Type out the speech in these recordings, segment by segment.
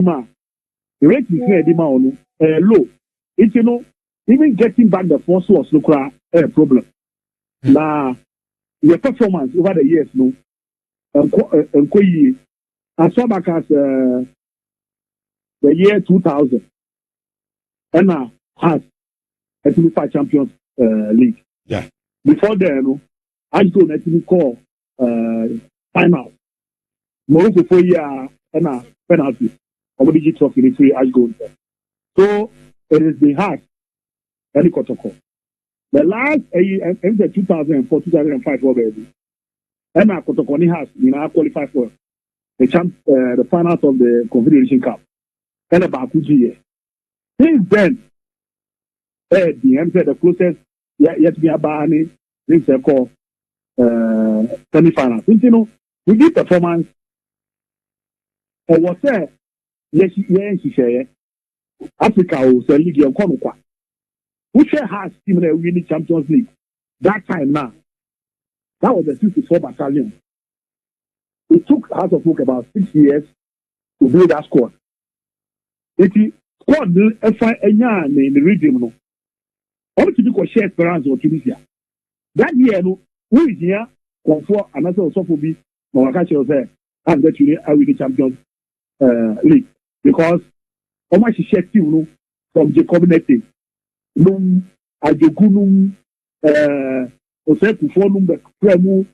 the rate is low. It's even getting back the first loss look a problem. Now your performance over the years as far back as the year 2000 and now has a 25 Champions League. Yeah. Before then, I go to call final. Morocco 4 year and a penalty. Over the trophy in 3 I go. So it is the hard any protocol. The last year 2004, 2005 already. And our protocol has qualified for the finals of the Confederation Cup. And about 2 years. Since then, the closest yet be a banning things they call semi-finals. We did performance. Was there? Yes, Africa was a league of Konokwa. Which has team that winning Champions League that time now. That was the 64 battalion. It took House of Folk about 6 years to build that squad. It squad in the region. All to do share experience or Tunisia. That year, who is here? Comfort another also for me. No, I can't say I'm that you are winning Champions League because how much share team from the community. Ajogunum Osepufonum the Premu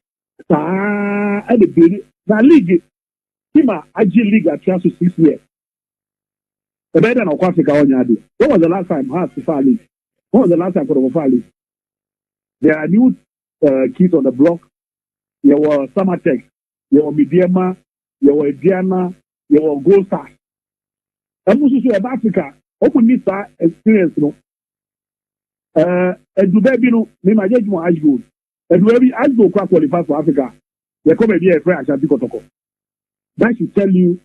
and the league Tima Aji League at 6 years. The better than Africa on Yadi. What was the last time Hearts Far League? What was the last time for the Far League? There are new kids on the block. There were Summertech, there were Midiama, there were Diana, there were Gold Stars. And also about Africa, open this experience, and do baby no, me my judgment as good. And do every as go qualify for Africa. They come and be a friend at Kotoko. That should tell you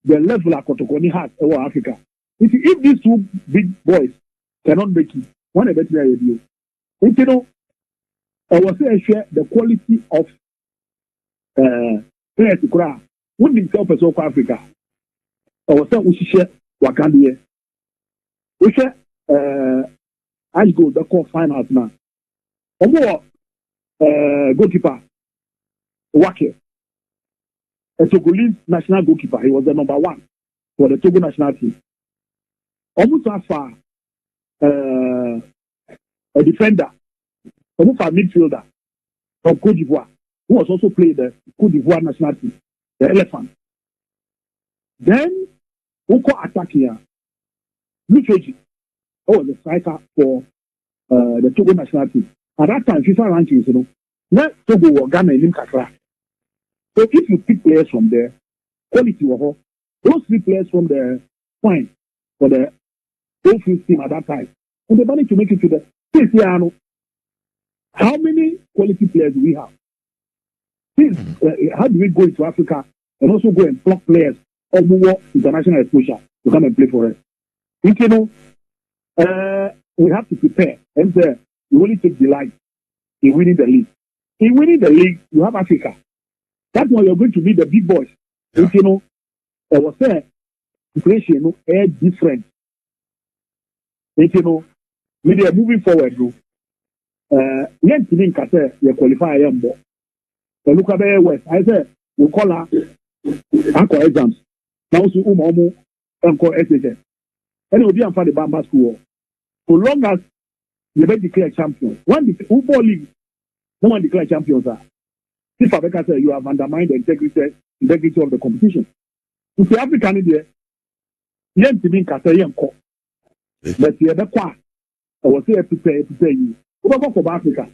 the level of Kotoko has over Africa. If these two big boys cannot make it, one a better idea. I was saying share the quality of players to cry. Wouldn't himself as of Africa. I was saying we should share Wakandie. We share I go the call finals now. Omo goalkeeper Wake. A Togolese national goalkeeper. He was the number 1 for the Togo national team. Almost as far a defender, almost a midfielder from Cote d'Ivoire, who was also playing the Cote d'Ivoire national team, the Elephant. Then, who call attacking here? Luchoji. Oh, the striker for the Togo national team. At that time, FIFA rankings, not Togo or Ghana in Kakra. So if you pick players from there, quality of those 3 players from the fine for the whole team at that time, and they managed to make it to the CCR. How many quality players do we have? How do we go into Africa and also go and block players or more international exposure to come and play for us? We have to prepare and we only take delight in winning the league. In winning the league, you have Africa. That's why you're going to be the big boys. Yeah. I was there. Inflation, air different. We are moving forward. Yen Tinin Kate, you qualify Yambo. The look at the West. I said, we call her Uncle exams. Now, so Umomo, Uncle SHS. And it will be on the Bamba school. So long as you may declare champions. One football league, no one declare champions. If Africa says you have undermined the integrity of the competition. If the African idea, Yen Tinin Kate Yanko. But the other part, I was here to pay you. What about Africa?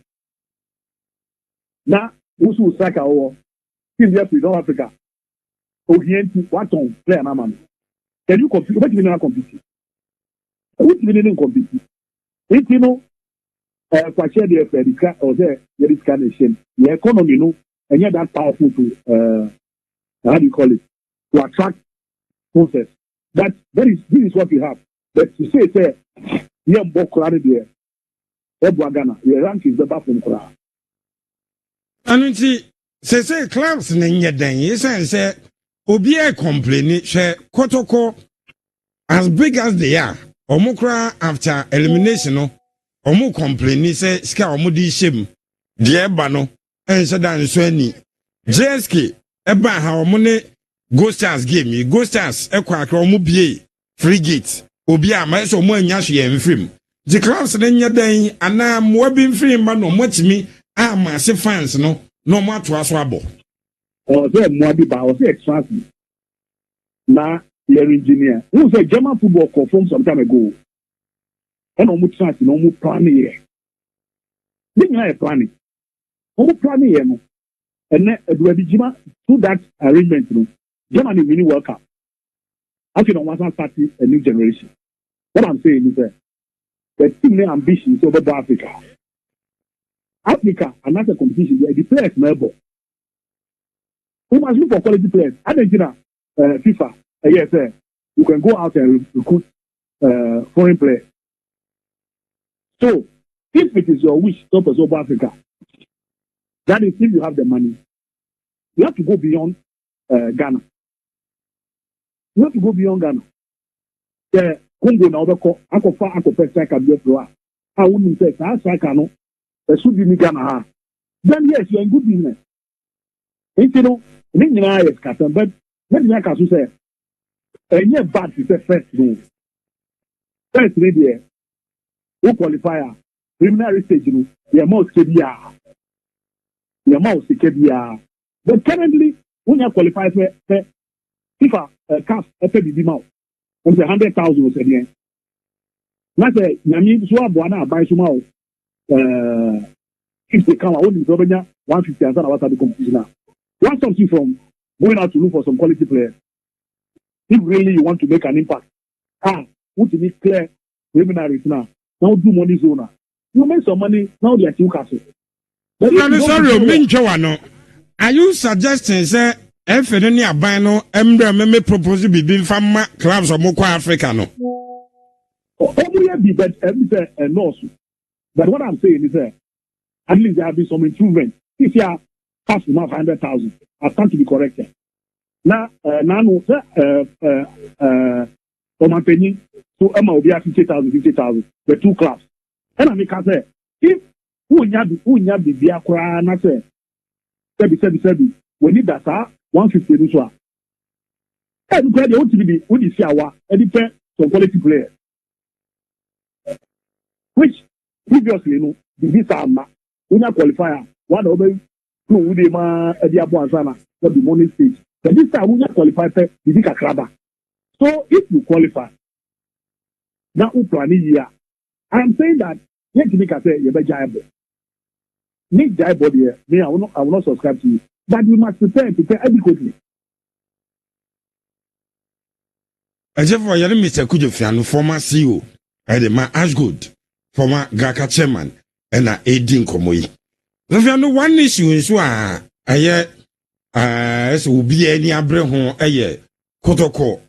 Now, who's who strike our team here in North Africa? Oriented, what on player man? Can you compete? What do you mean compete? What do you mean compete? If you know, for share the or there is carnation, the economy, and yet that powerful to how do you call it? To attract sponsors. This is what we have. But to say, yeah, Bokrari there. Ghana, your rank is the back from Kora. And say clubs in your day, yes, and say, Obia complaining, share Kotoko, as big as they are, Omukra after elimination, no, Omu complain, say, Ska Omudi Shim, dear Bano, and Sadan Sweni, JSK, Eba, how money, Ghost Stars game, me, Ghost Stars, Equa, Omubie, Frigate, Obia, my so more Yashi and film. The class then your day, and now I'm webbing free, man, no much me, I'm massive fans, no more to us wabo. Or there, Mwadiba, or say extract. Now, your engineer, who said German football confirmed some time ago. And no more chance, no more planning here. Then you have planning. No more planning here, no. And then, Jima, through that arrangement, no, Germany really World Cup. Actually, no one starting a new generation. What I'm saying is that the team ambition is over Africa. Africa, another competition, the players member. We must look for quality players. Argentina, FIFA, yes, you can go out and recruit foreign players. So, if it is your wish to stop us over Africa, that is if you have the money, you have to go beyond Ghana. You have to go beyond Ghana. The Congo now, Ako striker, I wouldn't say, striker, no, there should be Ghana. Then, yes, you're in good business. You know, but let me say, and yet bad is the first rule. First rule, who qualifier, preliminary stage, you are more KBR. You are more KBR. But currently, when you qualify for FIFA, CAF, FBB mouth, on the 100,000 was again. Not a Yami Suabuana by Sumao. If they come out, only 150 and about the competition now. Want something from going out to look for some quality players. If really you want to make an impact, what you need clear preliminaries now. Now do money zone. You make some money, now they are still castle. Are you suggesting, sir, if any abano, Embre propose to be from clubs of Moko Africa? No, but what I'm saying is that at least there have been some improvement. If you are past 100,000, I stand to be corrected. Now, Omanpenny, so Emma will be at 50,000, the two clubs. And I make say, if who nya be Biakra, and I say, we need that 150 this one. And the want to be who is our editor some quality players. Which previously, you know, the visa, when you qualifier, one of them, who would be my Ediabuazana, for the money stage. But this time, when you qualify, the Vika Kraba. So, if you qualify, now, year, I'm saying that, let me say, you're Jaibo. Make Jaibo here, me, I will not subscribe to you. But you must prepare adequately. As if I am Mr. Kujofian, former CEO, and my Ashgood, former Gaka chairman, and a Edin Komoy. If you know one issue is why will be any Abraham a year, Kotoko.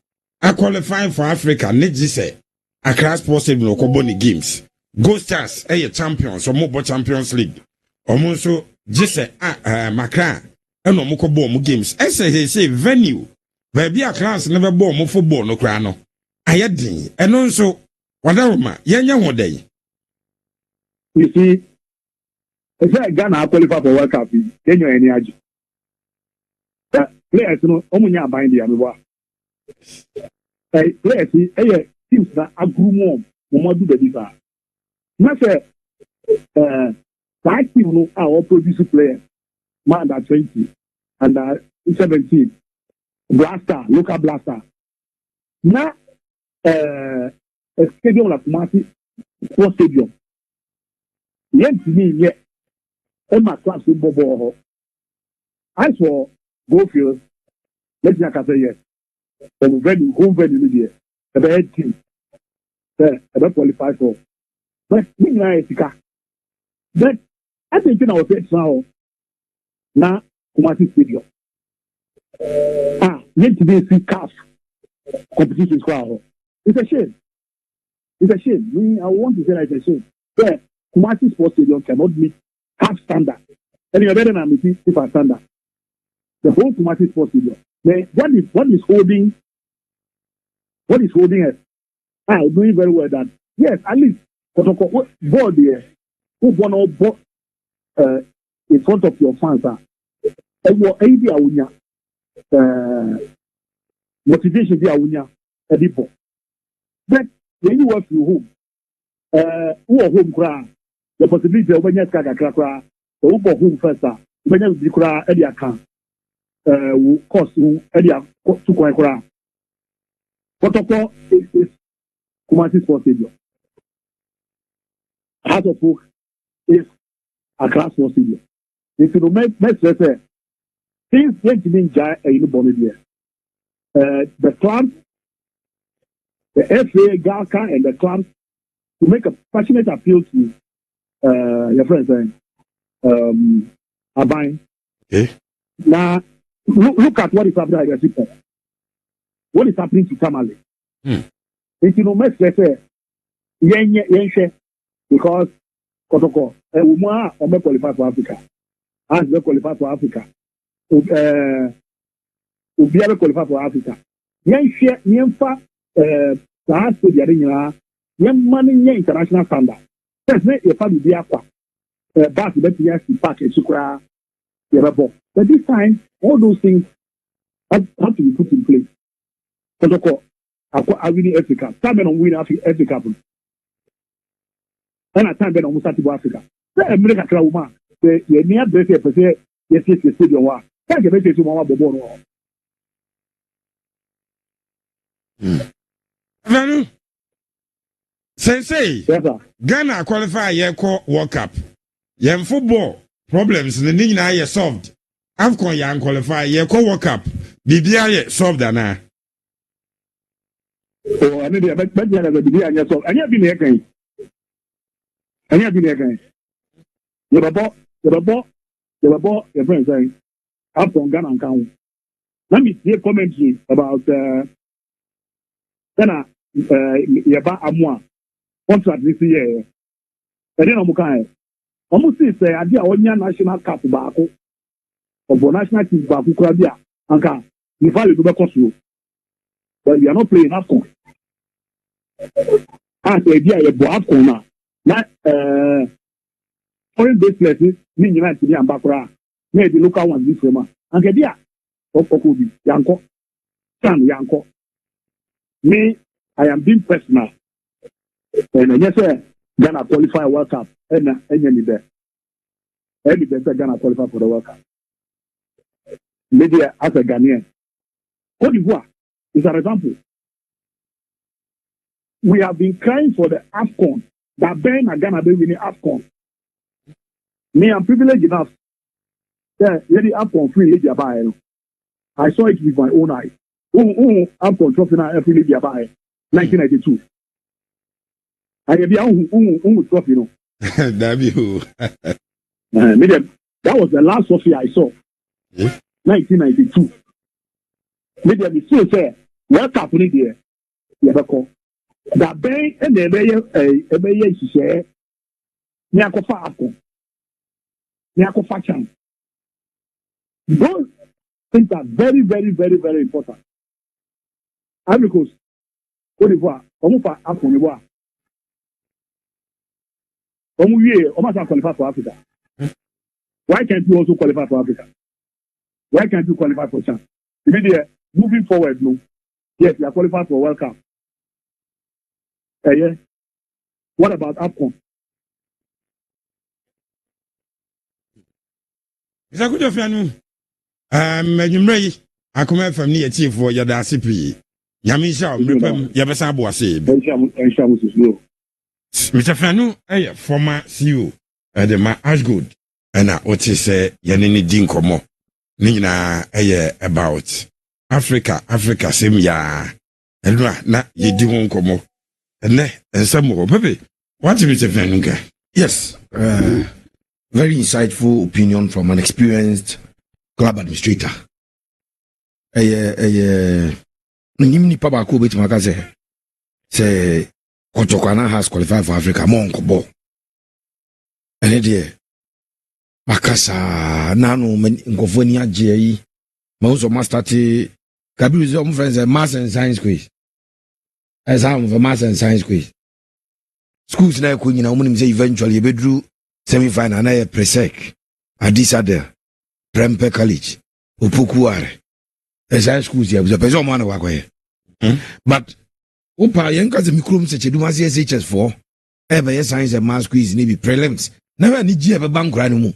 I qualify for Africa, need to say, a class possible Koboni games. Ghost Stars, a champions or mobile champions league. Almost so, just say, Macra, and Omokobo games. As say, venue. Baby, a class never born football no crano. I had and also, whatever, young day. You see, if I Ghana qualify for World Cup, then you're any age. Players, no, Omunya bind the Amiwa. Players, teams that are groom more do the visa. Not say, 5 people are produce players, man at 20 and 17. Blaster, local blaster. Now, a stadium like Kumasi, sports stadium. Yet to me, yet, Emma class football. As for Goldfield, let me say yes. Home venue here. The head team. About qualify for. But me, but I think I was saying now, Kumasi Stadium. Yet today see CAF competitions crowd. It's a shame. It's a shame. I want to say that it's a shame. Where Kumasi Sports Stadium cannot meet CAF standard. And you're better than meeting FIFA standard. The whole Kumasi Sports Stadium. What is holding us doing very well that yes, at least board there, who want to in front of your fans motivation be awunya edipo. But when you work from home, who are home cry, the possibility of when you cry, who go home first, when you cry, Edia can cost Edia to cry. Protocol is Kumasi Sports Stadium. Heart of Oak is a class sports stadium. If you make say things like to be in Bolivia. The club, the FA, Galka, and the club to make a passionate appeal to your friends Abine. Okay. Now, look at what is happening at the What is happening to Tamale? If you know, make say, because Kotoko, a woman or qualified for Africa, as they qualify for Africa. Ubi able qualify for Africa. Yenfa that to the arena, money international standard. That's not a family be aqua. But yes, the package sukra. But this time, all those things have to be put in place. Protocol, I win Africa. Time on win Africa. And a time on Musati Africa. The American Krauma, the near break per se, yes, stadium war. Can't get to Mama Bobo. Sensei, Ghana qualify your World Cup. Your football problems in the Nina are solved. AFCON young qualify your World Cup. BBI solved na. Oh, I need to bet BBI solved. And you have been here. And you have been here. You have bought your friends saying AFCON Ghana and Kaun. Let me hear commentary about Ghana. Yaba Amwa contract this year. And then Omukai. Almost say idea on national cup baako. Or national team baako Krabia. Anka, you value to cost you. But you are not playing AFCON. As the idea you bought AFCON now. Not foreign based places, mean United to be Ambakura. Maybe local ones this summer. Anka dia. Okubi, Yanko. San Yanko. Me, I am being personal. And yes, sir, Ghana qualify World Cup. And any there. Any better Ghana qualify for the World Cup. Maybe as a Ghanaian. Cote d'Ivoire is an example. We have been crying for the AFCON. That Ben and Ghana be winning AFCON. Me, I'm privileged enough. Yeah, the AFCON free league by. I saw it with my own eyes. AFCON trophy now every league by 1992. I have been trophy, no. That was the last trophy I saw. 1992. Maybe I still say, what happened there? You ever call that bay and the bay she said, Niakofa AFCON. Niakofa Chan. Those things are very, very, very, very important. Because Cote d'Ivoire, Omufa AFCON Ivoire. Almost qualify for Africa. Why can't you also qualify for Africa? Why can't you qualify for chance? Moving forward, no. Yes, you are qualified for World Cup. Yeah. What about AFCON? Mr. Kudofanu, Medjumrey, akomafm ni chief for Yada CP. Yamisha, Yabasa Boise. Mr. Fanu, former CEO, the ma Ashgood, and what is Yanini Dinkomo. Nina about Africa, same ya. And na ye do komo. And some more, baby. What Mr. Fanuka? Yes, very insightful opinion from an experienced club administrator. Nimni papa ko beti makaze. Say Kotokwana has qualified for Africa monko. And it Makasa nano ngofoni aje ma uso master ti Kabiru zo friends maths and science quiz. as I'm of maths and science quiz. Schools now could say eventually you bedrew semi-final na presec. Adisa there. Prempe College. Upukuare. As high schools here was a person man work. But Upa Yankas the micrum such a dumas SHS4. Ever science and maths quiz maybe prelims. Never need you ever bank anymore.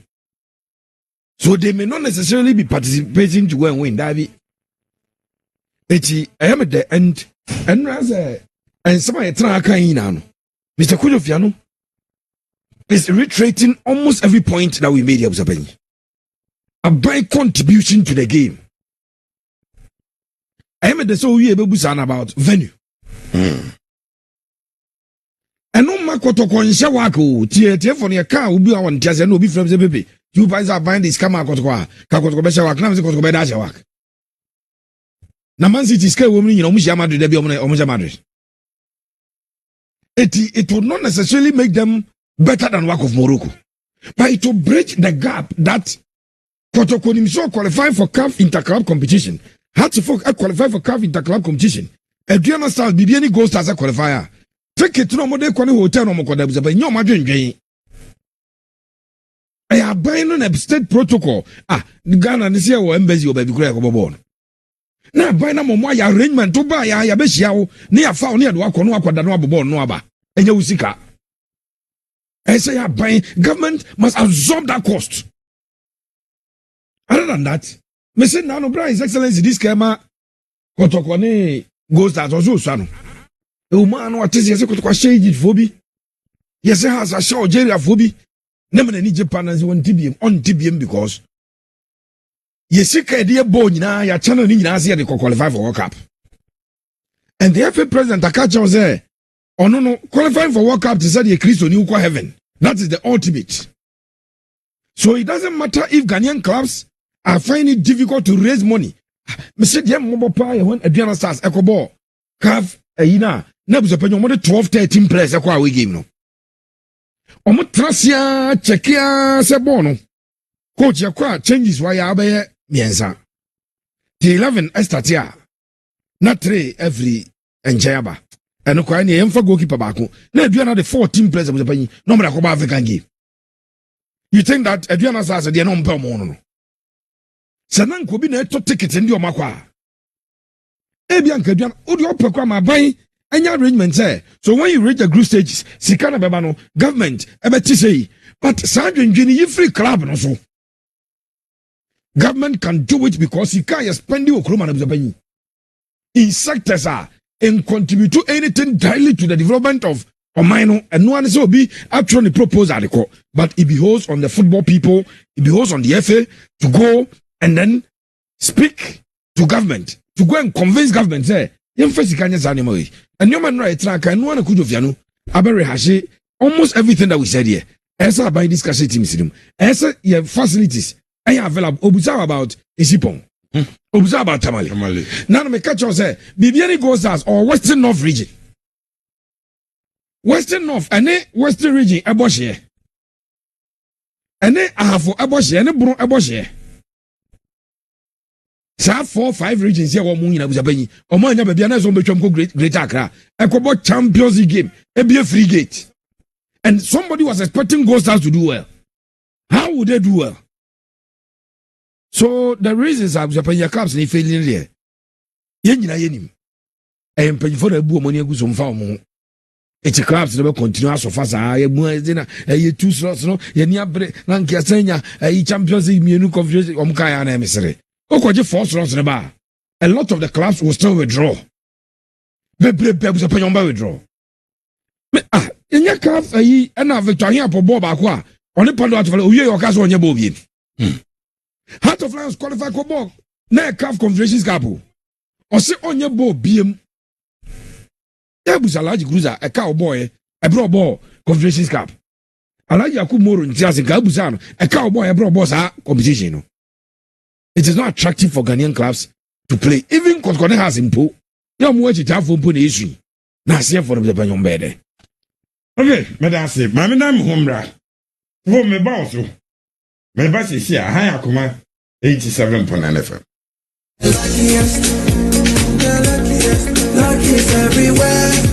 So they may not necessarily be participating to go and win, Davy. I am at the end, and rather, and somebody try now. Mr. Kujofiano is reiterating almost every point that we made here. A by contribution to the game. I am at the so we able to about venue. And no makoto konsha wako tie for your car will be on just and no be from the baby. You guys are buying this camera kotokwa kakotoko besha wak na mziko beda sha wak. Na Man City scale woman you know mushi Madrid dey be omo Madrid. It would not necessarily make them better than work of Morocco, but it will bridge the gap that Kotoko himself qualified for CAF interclub competition. Had to qualify for CAF interclub competition. Adriana Stars be any goal stars a qualifier. Take it to no more hotel no more kodabuza but no Madrid game. I have buying on a state protocol. Ghana this year or embassy or baby crack born. Now buy na mo ya arrangement to buy ya be hia na ya fa no akọ no akwada no abobon no aba enya usika. I say ya buy government must absorb that cost. Other than that, me say now no bra his excellency this kema kotoko ne goes that also swano. E man no atese say kotoko shege fobi. Yes has a show Nigeria fobi. Na me ni Japan as on TBM because Yesika dear boy na ya channel ni nyina ase de qualify for World Cup. And the FA president Akacha was there. Oh no, qualifying for World Cup to say the Christ on equal heaven. That is the ultimate. So it doesn't matter if Ghanaian clubs are finding it difficult to raise money. Me say dem mo pa when Adriana Stars Ecobo CAF na buso penyo mo 12-13 players ekwa away game no. Omo trasia chekia se bono. Coach yakwa changes why abaye mienza. The 11 estatia. Not 3 every enjayaba. And kwa ni emfa goalkeeper bako. Na Adriana the 14 players buso penyi no mo akoba African game. You think that Adriana Stars dey no mpa mo no. Sanan ko bi na eto ticket ndi o makwa. Ebian Adriana odi opekwa ma ban anya arrangement say. So when you reach the group stages, sikana beba no government ebeti say but sadwendwini you free club no so. Government can do it because he can't spend the okroma na buzabanyi. In sectors and contribute to anything directly to the development of Omaino and no one is be actually proposed article, but it behoves on the football people, it behoves on the FA to go and then speak to government, to go and convince government say, and human rights track and one could of Yanu, Abere Hashi, almost everything that we said here. As I buy this cassette team, as your facilities. I have observed about Isipon. Observe about Tamale. Now me catch you say, Bibiani goes as or Western North region. Western North, and Western region, Aboshe. And then I have for Aboshe, and Bro Aboshe. So 4-5 regions here, one in Abuzabeni. Or my neighbor, Biana Zombo Great Accra. I could about Champions League game, a be a free gate. And somebody was expecting Ghost Stars to do well. How would they do well? So the reasons are Japan clubs ni failing there. Yenina yenim. And pay for the money go some farm. It's a clubs that will continue so fast. I am a 2 slots no. Yenia break Nankia Senya a Champions League menu confusion Omkaya and emissary. Okoje 4 slots in the bar. A lot of the clubs will still withdraw. Was a payomba withdraw. Yenya club and a Victoria for Bob Aqua. Only Pando at Uye Ocas on your bobby. Heart of Lions qualify for ball. Na CAF Confederations Cup. Or say on your ball BM. There was a large cruiser, a cowboy, a broad ball, Confederations Cup. A large Yakumoro in Jazz and Gabuzano, a cowboy, a broad boss competition. It is not attractive for Ghanaian clubs to play. Even Kotkone has impo. No more to have for the issue. Now, see for the Banyon bed. Okay, Madam say, Mammy Dam Hombra. For me boss. My boss is here, high AKOMA 87.9 FM. Luckiest everywhere.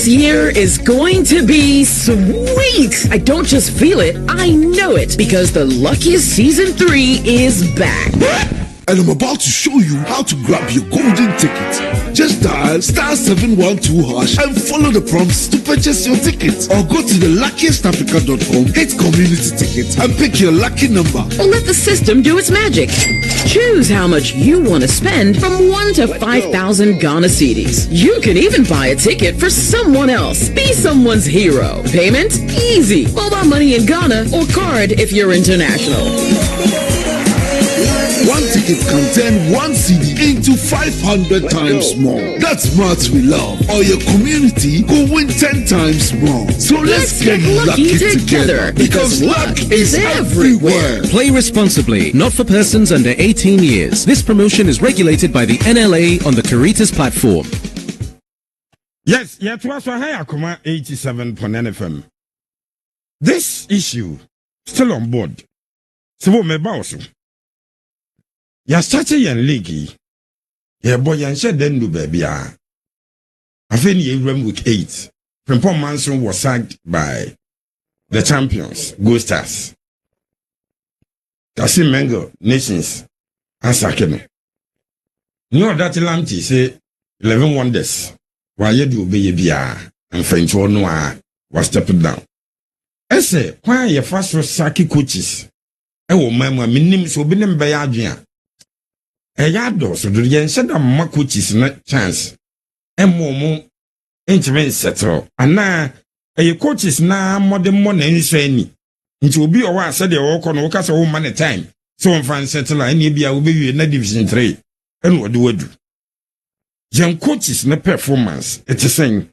This year is going to be sweet. I don't just feel it, I know it, because the Luckiest Season 3 is back. And I'm about to show you how to grab your golden ticket. Just dial *712# and follow the prompts to purchase your ticket. Or go to theluckiestafrica.com, hit community tickets, and pick your lucky number. Or let the system do its magic. Choose how much you want to spend from 1 to 5,000 Ghana cedis. You can even buy a ticket for someone else. Be someone's hero. Payment? Easy. Mobile money in Ghana or card if you're international. One ticket can turn 1 CD into 500 times more. That's much we love. Or your community will win 10 times more. So let's get lucky together, because luck is everywhere. Play responsibly, not for persons under 18 years. This promotion is regulated by the NLA on the Caritas platform. Yes, yet was a high AKOMA 87.9 FM. This issue still on board. So me boss. Ya started yan league. Ya boy yan shed then do baby. I think you run week 8. Frimpong Manson was sacked by the champions, Go Stars. Kasi Mengo Nations and Sakeno. You that Lamti say 11 wonders. While you do baby and French or noir was stepped down. I say, why your first was Saki coaches? Oh, mamma, minim so be them by Adrian. A yard so do yen said a ma coaches not chance. And more intimate settle. And now a coaches now more than money any say. It will be a while said the walk on workers a woman at time. So on fan settle and maybe I will be in division 3. And what do we do? Young coaches na performance. It's a saying.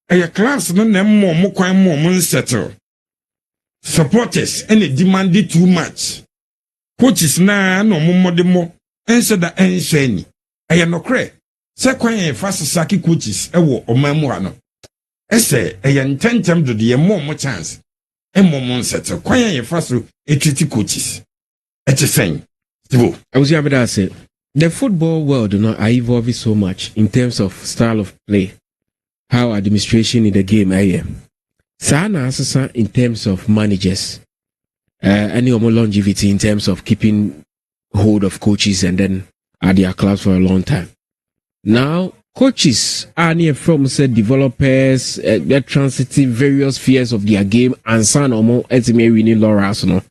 A class no name more quite more settle. Supporters any demanded too much. Coaches na no more. Answer the answer any. I am no cray. Second fast saki coaches ewo omamuano. Ese a intentem to the more chance. And more settle. Quite a fast treaty coaches. It's a saying. I was able to say the football world are evolving so much in terms of style of play, how administration in the game I am. Sana in terms of managers, any more longevity in terms of keeping hold of coaches and then at their clubs for a long time. Now, coaches are near from said developers, they're transiting various spheres of their game and son or more ultimately winning laurels. No,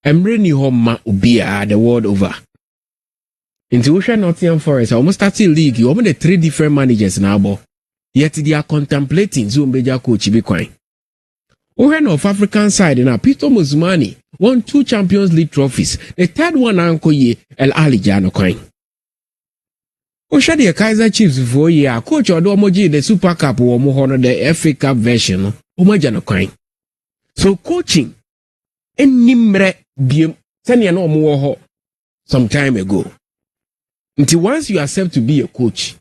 I'm really home ubia the world over. Into Ocean Nottingham Forest, almost starting league, you almost 3 different managers now, yet they are contemplating Zoom Beja coach Bitcoin. Ocean of African side now, Peter Muzmani won 2 Champions League trophies. The third one Uncle Ye El Ali Jano coin. Ocean the Kaiser Chiefs for year, coach or Domoji the Super Cup or Mohona the FA Cup version, Omajano coin. So coaching en nimre biem senya no mo some time ago. Until once you accept to be a coach,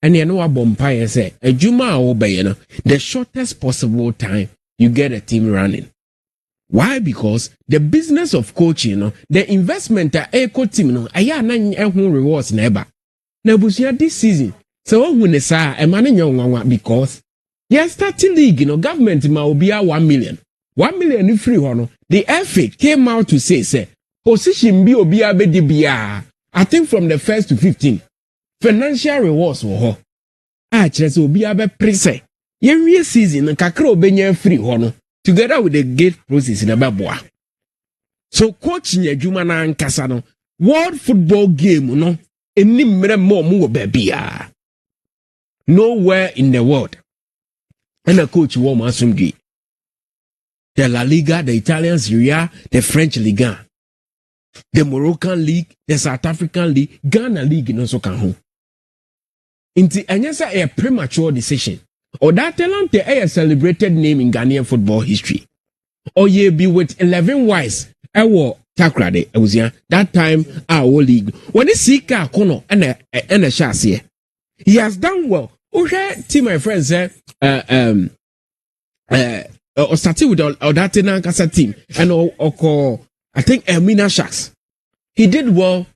and you know what Bompire say, a Juma obey, the shortest possible time you get a team running. Why? Because the business of coaching, the investment that a coach team, aya na rewards never. Nebusia this season, so when they say a man young because yes, starting league, government ma be 1 million. 1 million in free honor. The FA came out to say, position be obia bedibia. I think from the 1st to 15th, financial rewards were just will be a prese. Every season, kakro benye free hono together with the gate process in a babwa. So coaching a jumana and kasano world football game, no, any more babia. Nowhere in the world. And a coach won Masumgi. The La Liga, the Italian Serie A, the French Liga. The Moroccan League, the South African League, Ghana League, no so can home. Inti anyasa a premature decision. Or that talent a celebrated name in Ghanaian football history. Or ye be with 11 wise. I wore Takrade, I was here. That time our league. When he see Kono and a chassis. He has done well. Okay, team my friends or started with that Kasa team and or I think Elmina Sharks. He did well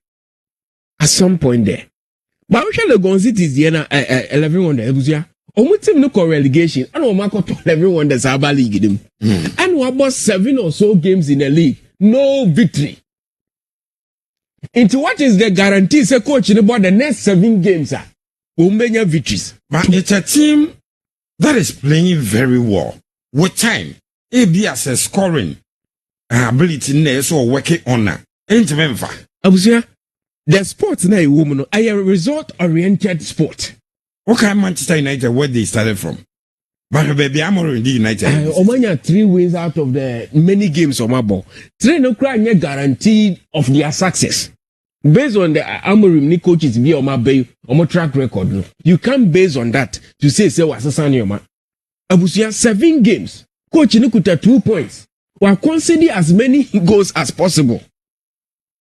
at some point there. But we shall go and see this 11 on the Ebusia. Omo team no relegation. And Omako everyone that's Aba League them. And we about 7 or so games in the league. No victory. Into what is the guarantee? Say coach in about the next 7 games are Umbenya victories. But it's a team that is playing very well with time. AB as a scoring ability there so working on that. Ain't memfa. Abusia, the sports na woman are a result oriented sport. What kind of Manchester United where they started from? But baby, I'm already United. Omanya 3 wins out of the many games on my ball. 3 no cry guaranteed of their success. Based on the Amorim ni coaches be on my bay on my track record. No. You can't base on that to say what's a son man. Abusia 7 games. Coach Nikuta 2 points. While conceding as many goals as possible.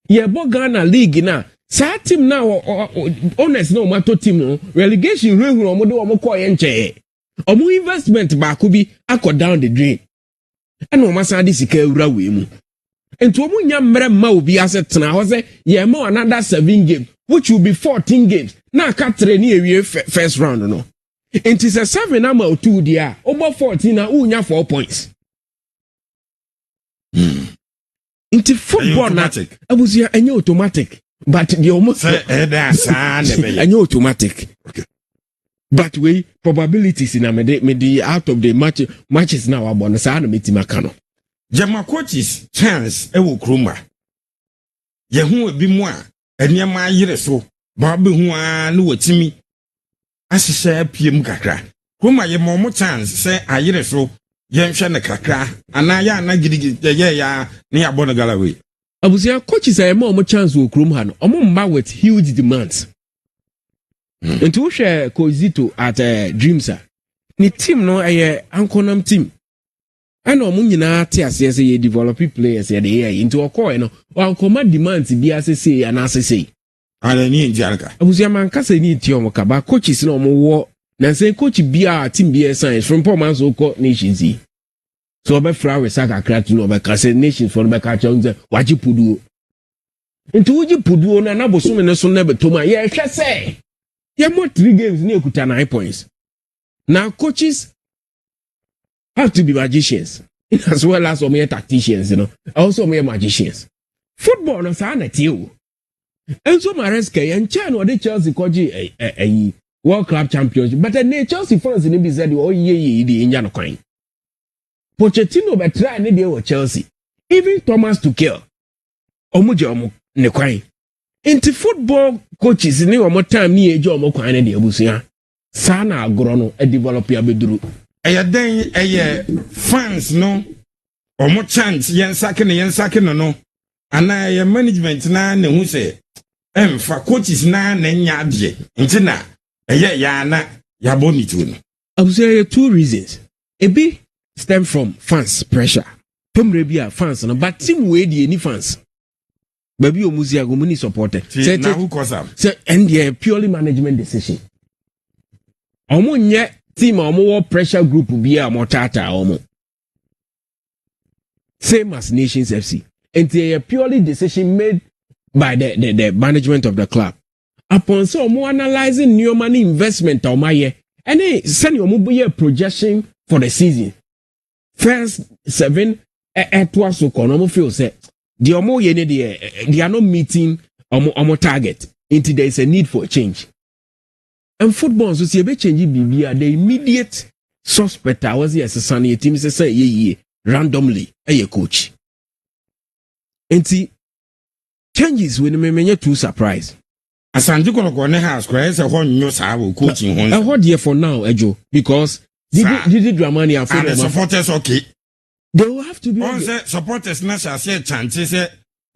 Yeah, but Ghana League now. Sa team now honest no matter team no relegation run omo call yenche. Omo investment back could be down the drain. And no masa di sika ewura we mu. Ento omo nya mre ma obi asset na ho say ye mo another 7 games which will be 14 games. Na ka train ewie first round no. It is a 7 ama 2 dia. Obo 14 na unya 4 points. Into football na abusia enye automatic. But the almost automatic. Okay. But we probabilities in me out of the matches now are bonus and meeting Macano. Jama coaches chance ewo kroma. Ye hu bi mu a enia ma yire so. Ba be hu a no watimi. Asese piem kakra. Kroma ye mo chance say ayire so. Ye nhwe ne kakra. Ana ya na gidi ye ya ne ya bono galawe. Abusia coaches are more chance will chrome han or with huge demands. And to share Kozito at Dreamsa. Ni team no a ankonam team. And Omunina tears yes a develop players into a coin or command demands be as say and as say. And ni Janka. Abusia man kasa ni Tiomoka, but coaches no more than say coach BR team BS science from poor man's Oko Nations. So be frawe saka krat no be kase nations for be ka chonze waji puduo nti wuji puduo na bosom ne so na betoma ye hwe se ye mo 3 games na ekuta 9 points. Now coaches have to be magicians as well as some tacticians, you know, also some magicians. Football no sa na tie. Enzo Maresca yan chan o de Chelsea koji World Club Championship, but the Chelsea fans ni be said o ye di nya no kwan. Pochettino be try ne dey with Chelsea. Even Thomas Tuchel. Omo ne kwan. Into football coaches ni omo time ni eje omo kwan ne dey abusia. Sa na agro no e develop ya beduru. Eye fans no omo chance yen sake no. Ana ye management na ne hu se emfa coaches na nya ade. Nti na eye ya na ya bonitu no. Abusia 2 reasons. Ebi stem from fans pressure. Tomrebia fans no, but team we di any fans. Baby Omuzia go muni supported. Say na who cause am? Say and the purely management decision. Omo nye team omo pressure group bia omo tata omo. Same as Nations FC. And the purely decision made by the management of the club. Upon so omo analyzing new money investment omo ye. And then send omo boye projection for the season. First 7 etwa so kono feel say the omo ye ne they are not meeting omo target until there is a need for a change. And football so see be change bibia the immediate suspect was the assassin team say ye randomly a coach. Enti changes when me too surprise. Asanju kono ne house kwa say ho nyo sa wo coaching ho. I hold here for now ejo because did Dramani and the supporters okay. They will have to be on say supporters na say chance say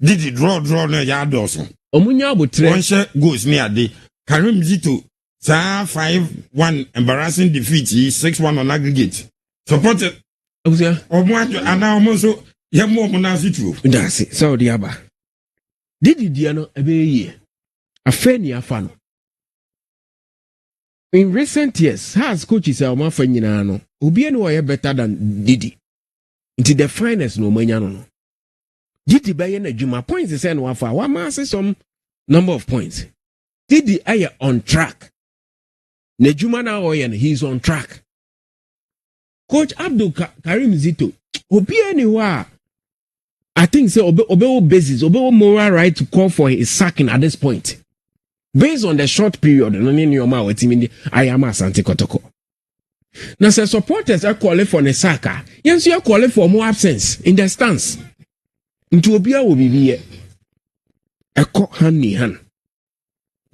did draw no ya doso. Omunya abotre. One say goes near ade. Karim Zito sa 5-1 embarrassing defeat 6-1 on aggregate. Supporters Omunya omo ana omo so ye mo na situ. That's it. So the aba. Did no ebe ye. Afeni afano. In recent years, has coaches are more fun no. Obi any better than Didi. Into the finest no manya no. Didi by na juma points is no afa. One man say some number of points. Didi are on track. Nejuma na oyen, he's on track. Coach Abdul Karim Zito, obi anywhere. I think say obe basis, obe moral right to call for his sacking at this point. Based on the short period, no ni nyoma wetimindi ayama Asante Kotoko. Now say supporters are calling for the sacker. Yes, you are calling for more absence in the stands. Into obia will be here. Eko hand ni hand.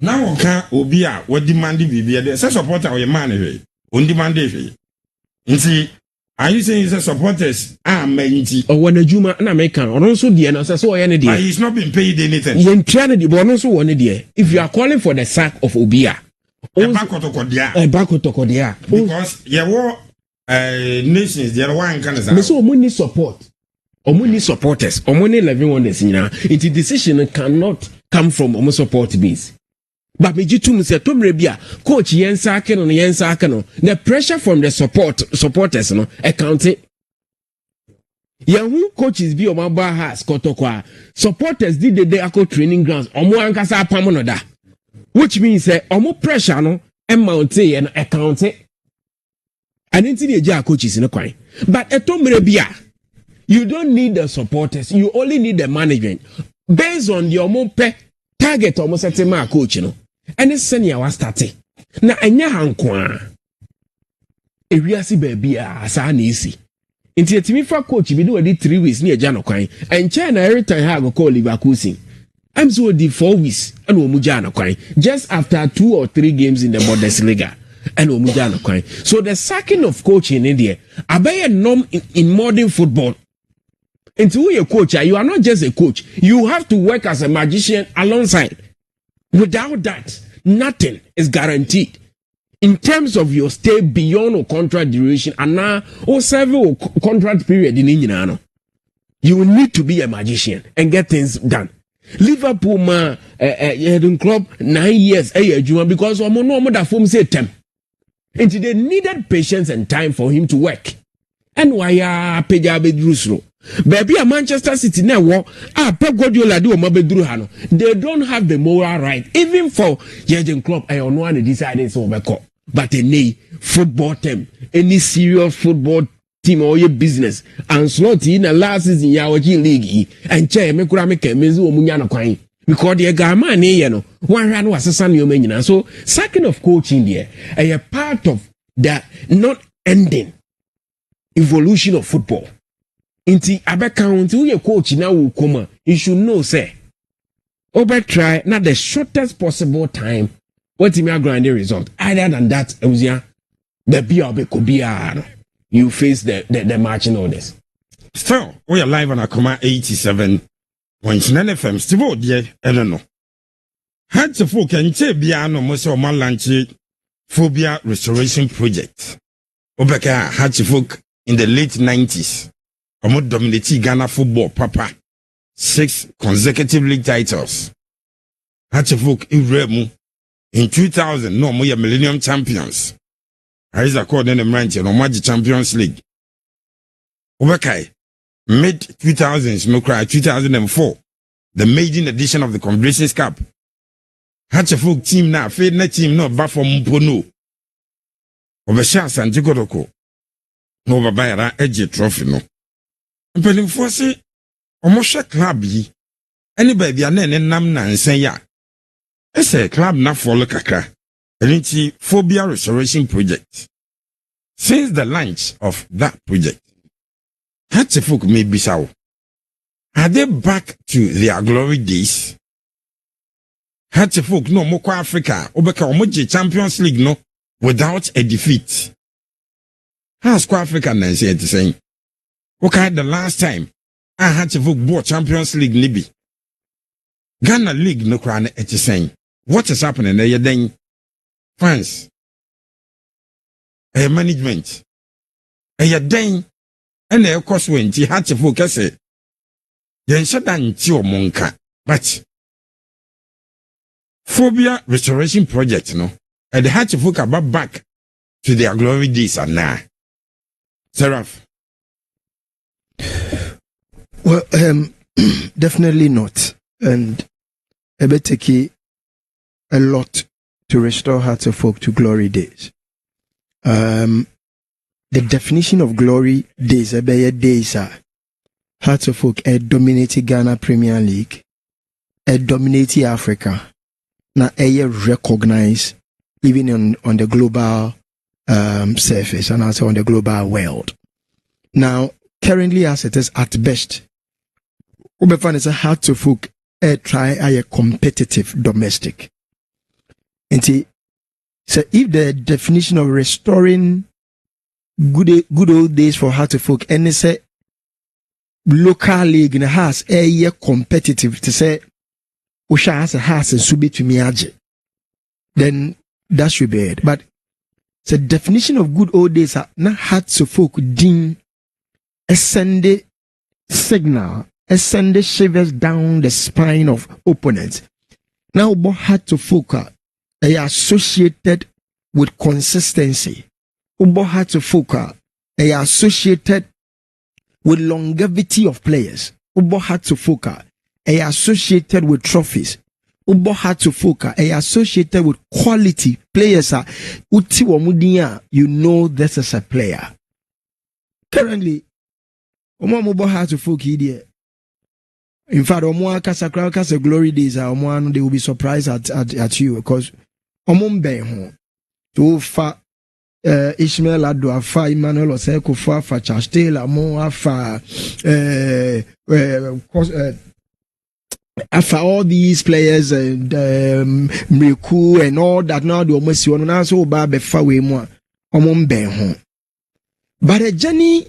Now can obia what demanding be there. Say supporter or your man away. On demand away. Nti, are you saying the supporters are many? Or when a Juma and American, or also the answer so any day. He's not been paid anything. When trying the bonus also one day. If you are calling for the sack of Obia, because you were nations, the other one can say, so money support. Or money supporters, or money living on this, you know, it's a decision cannot come from almost support base. But me jitu say to mrebia coach yensa akeno the pressure from the supporters no accounting yahu coaches bi omaba has kotokwa supporters did the day training grounds omo ankasa apam no da, which means say omo pressure no amount and accounting and into the ja coaches no kwan. But eto mrebia you don't need the supporters, you only need the management based on your omo pe target almost set my coach no. And it's senior was starting. Na anya hankwa. Ewiase baby asa na isi. Nti etimi fa coach bi do 3 weeks ni eja no kwan. And China every time ha go call Leverkusen. I'm so di 4 weeks and omuja no kwan. Just after 2 or 3 games in the Bundesliga. And omuja no kwan. So the sacking of coach in India, abaye norm in modern football. Until you're a coach, you are not just a coach. You have to work as a magician alongside. Without that, nothing is guaranteed in terms of your stay beyond a contract duration and now or several contract period in Indiana. You need to be a magician and get things done. Liverpool man club 9 years because that form say 10. And they needed patience and time for him to work. And why Pejabe Drusro? Baby, a Manchester City now, Pep Guardiola do Mabedru Hano. They don't have the moral right, even for Jurgen Klopp. I don't want to decide it's over. But any football team, any serious football team or your business, and slot in the last season, Yawaji League, and Che Mekurameke Mezu Munyana Kwai. Because the Gamani, you know, one run was a son you mean. So, second of coaching there, a part of the not ending evolution of football. Inti abeka until your coach now will come, you should know, say, over try not the shortest possible time. What is my grinding result? Other than that, the BRB you face the marching orders. Still, we are live on AKOMA 87.9 FM. Still, dear, I don't know. Had to folk and Biano Moso Malanchi Phobia Restoration Project. Obeka had to folk in the late 90s. Omo dominated Ghana football, Papa. 6 consecutive league titles. Hatchefuk Ibremu in 2000, no more Millennium Champions. Isaac called in the branch and Omaji Champions League. Obekai, mid 2000s, no cry 2004, the maiden edition of the Confederations Cup. Hatchefuk team now, fade na team no bafo Mpono. Obesha Asante Kotoko. No babayara edge trophy no. Mpelin force omosha club yi any baby a nam na nsen ya ese club na follow kakra enti Phobia Restoration Project. Since the launch of that project, Hatchefuk may be so. Are they back to their glory days? Hatchefuk no moko Africa obeka omoje Champions League no without a defeat. How's Africa na say it saying? Okay, the last time I had to book Champions League Libby. Ghana League no crown at the same. What is happening there then? Fans. Management. Then and of course when he had to focus it. Then shut down your monka. But Phobia Restoration Project, no. And they had to focus back to their glory days and now. Seraph. Well, definitely not. And it will take a lot to restore Hearts of Oak to glory days. The definition of glory days, days are Hearts of Oak dominated Ghana Premier League, dominated Africa, now recognized even on the global surface and also on the global world. Now, currently as it is at best, Ubefan is a Hearts of Oak try a competitive domestic. And so if the definition of restoring good old days for Hearts of Oak and say local league in has a year competitive to say Usha has a house and subi to miaje, then that should be it. But the definition of good old days are not Hearts of Oak din a Sunday signal, a Sunday shivers down the spine of opponents. Now but Hearts of Oak they are associated with consistency. Ubo Hearts of Oak they are associated with longevity of players. Ubo Hearts of Oak they are associated with trophies. Ubo Hearts of Oak they are associated with quality players. Uti wamudia, you know this is a player. Currently, Ubo Hearts of Oak here. In fact, Kasa glory days they will be surprised at you because to fa Ishmael Ado afa Emmanuel Oseko fa Charles Taylor mo afa after all these players and Mriku and all that now the almost you know so ba be fa we mo home. But a journey,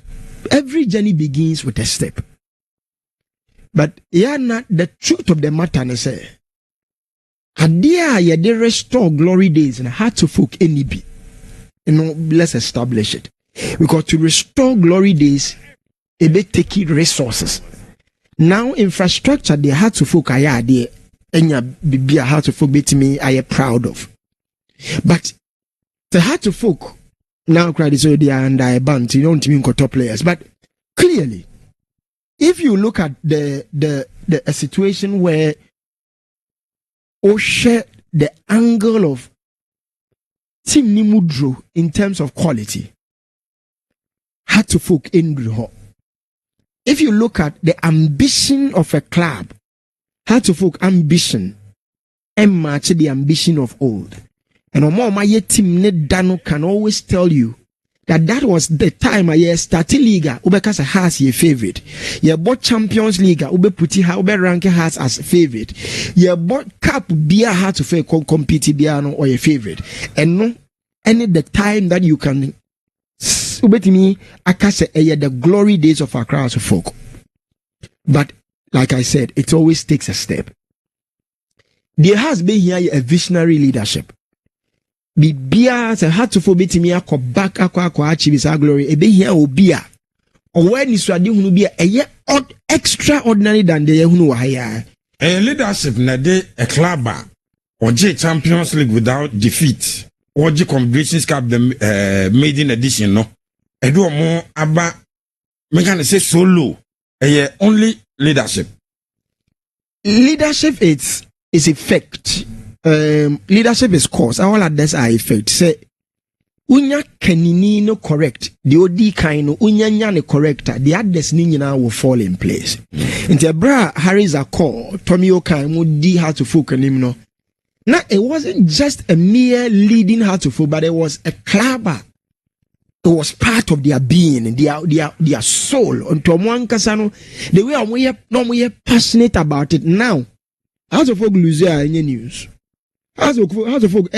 every journey begins with a step. But yeah, not the truth of the matter is say Adia ya de restore glory days and Hearts of Oak any be. You know, let's establish it. Because to restore glory days, it be taking resources. Now infrastructure the Hearts of Oak are there. Enya be a Hearts of Oak bit me I am proud of. But the Hearts of Oak now credit so they are under a band, you don't mean top players. But clearly, if you look at a situation where share the angle of Team Nimudro in terms of quality, Hearts of Oak in Bruho. If you look at the ambition of a club, Hearts of Oak ambition and match the ambition of old. And my team Nedano can always tell you that was the time I started Liga, Ubekasa has your favorite. You bought Champions League, Ube Puti, Ube Ranke has as favorite. You bought Cup Beer had to fair compete Biano or your favorite. And no, any the time that you can Ube to me, Akase the glory days of our crowds of folk. But like I said, it always takes a step. There has been here a visionary leadership. Bibia se had to forbid me ako back ako achieve his glory ebe here obia or when is ade hunu bia eye extraordinary than the hunu wa haya leadership na de a club or Champions League without defeat or Competitions Cup the maiden edition no edo mo aba me can say solo only leadership is effect. Leadership is cause. All of this are effect. Say, unya kanini no correct. The odi kaino unya ne corrector. The others ni na will fall in place. Into bra Harry's a call. Tommy Okai mu di Hearts of Oak no. Now it wasn't just a mere leading Hearts of Oak, but it was a clubber. It was part of their being, their soul. Unto one kasano, the way we are passionate about it now. Hearts of Oak lose any news. House of Oak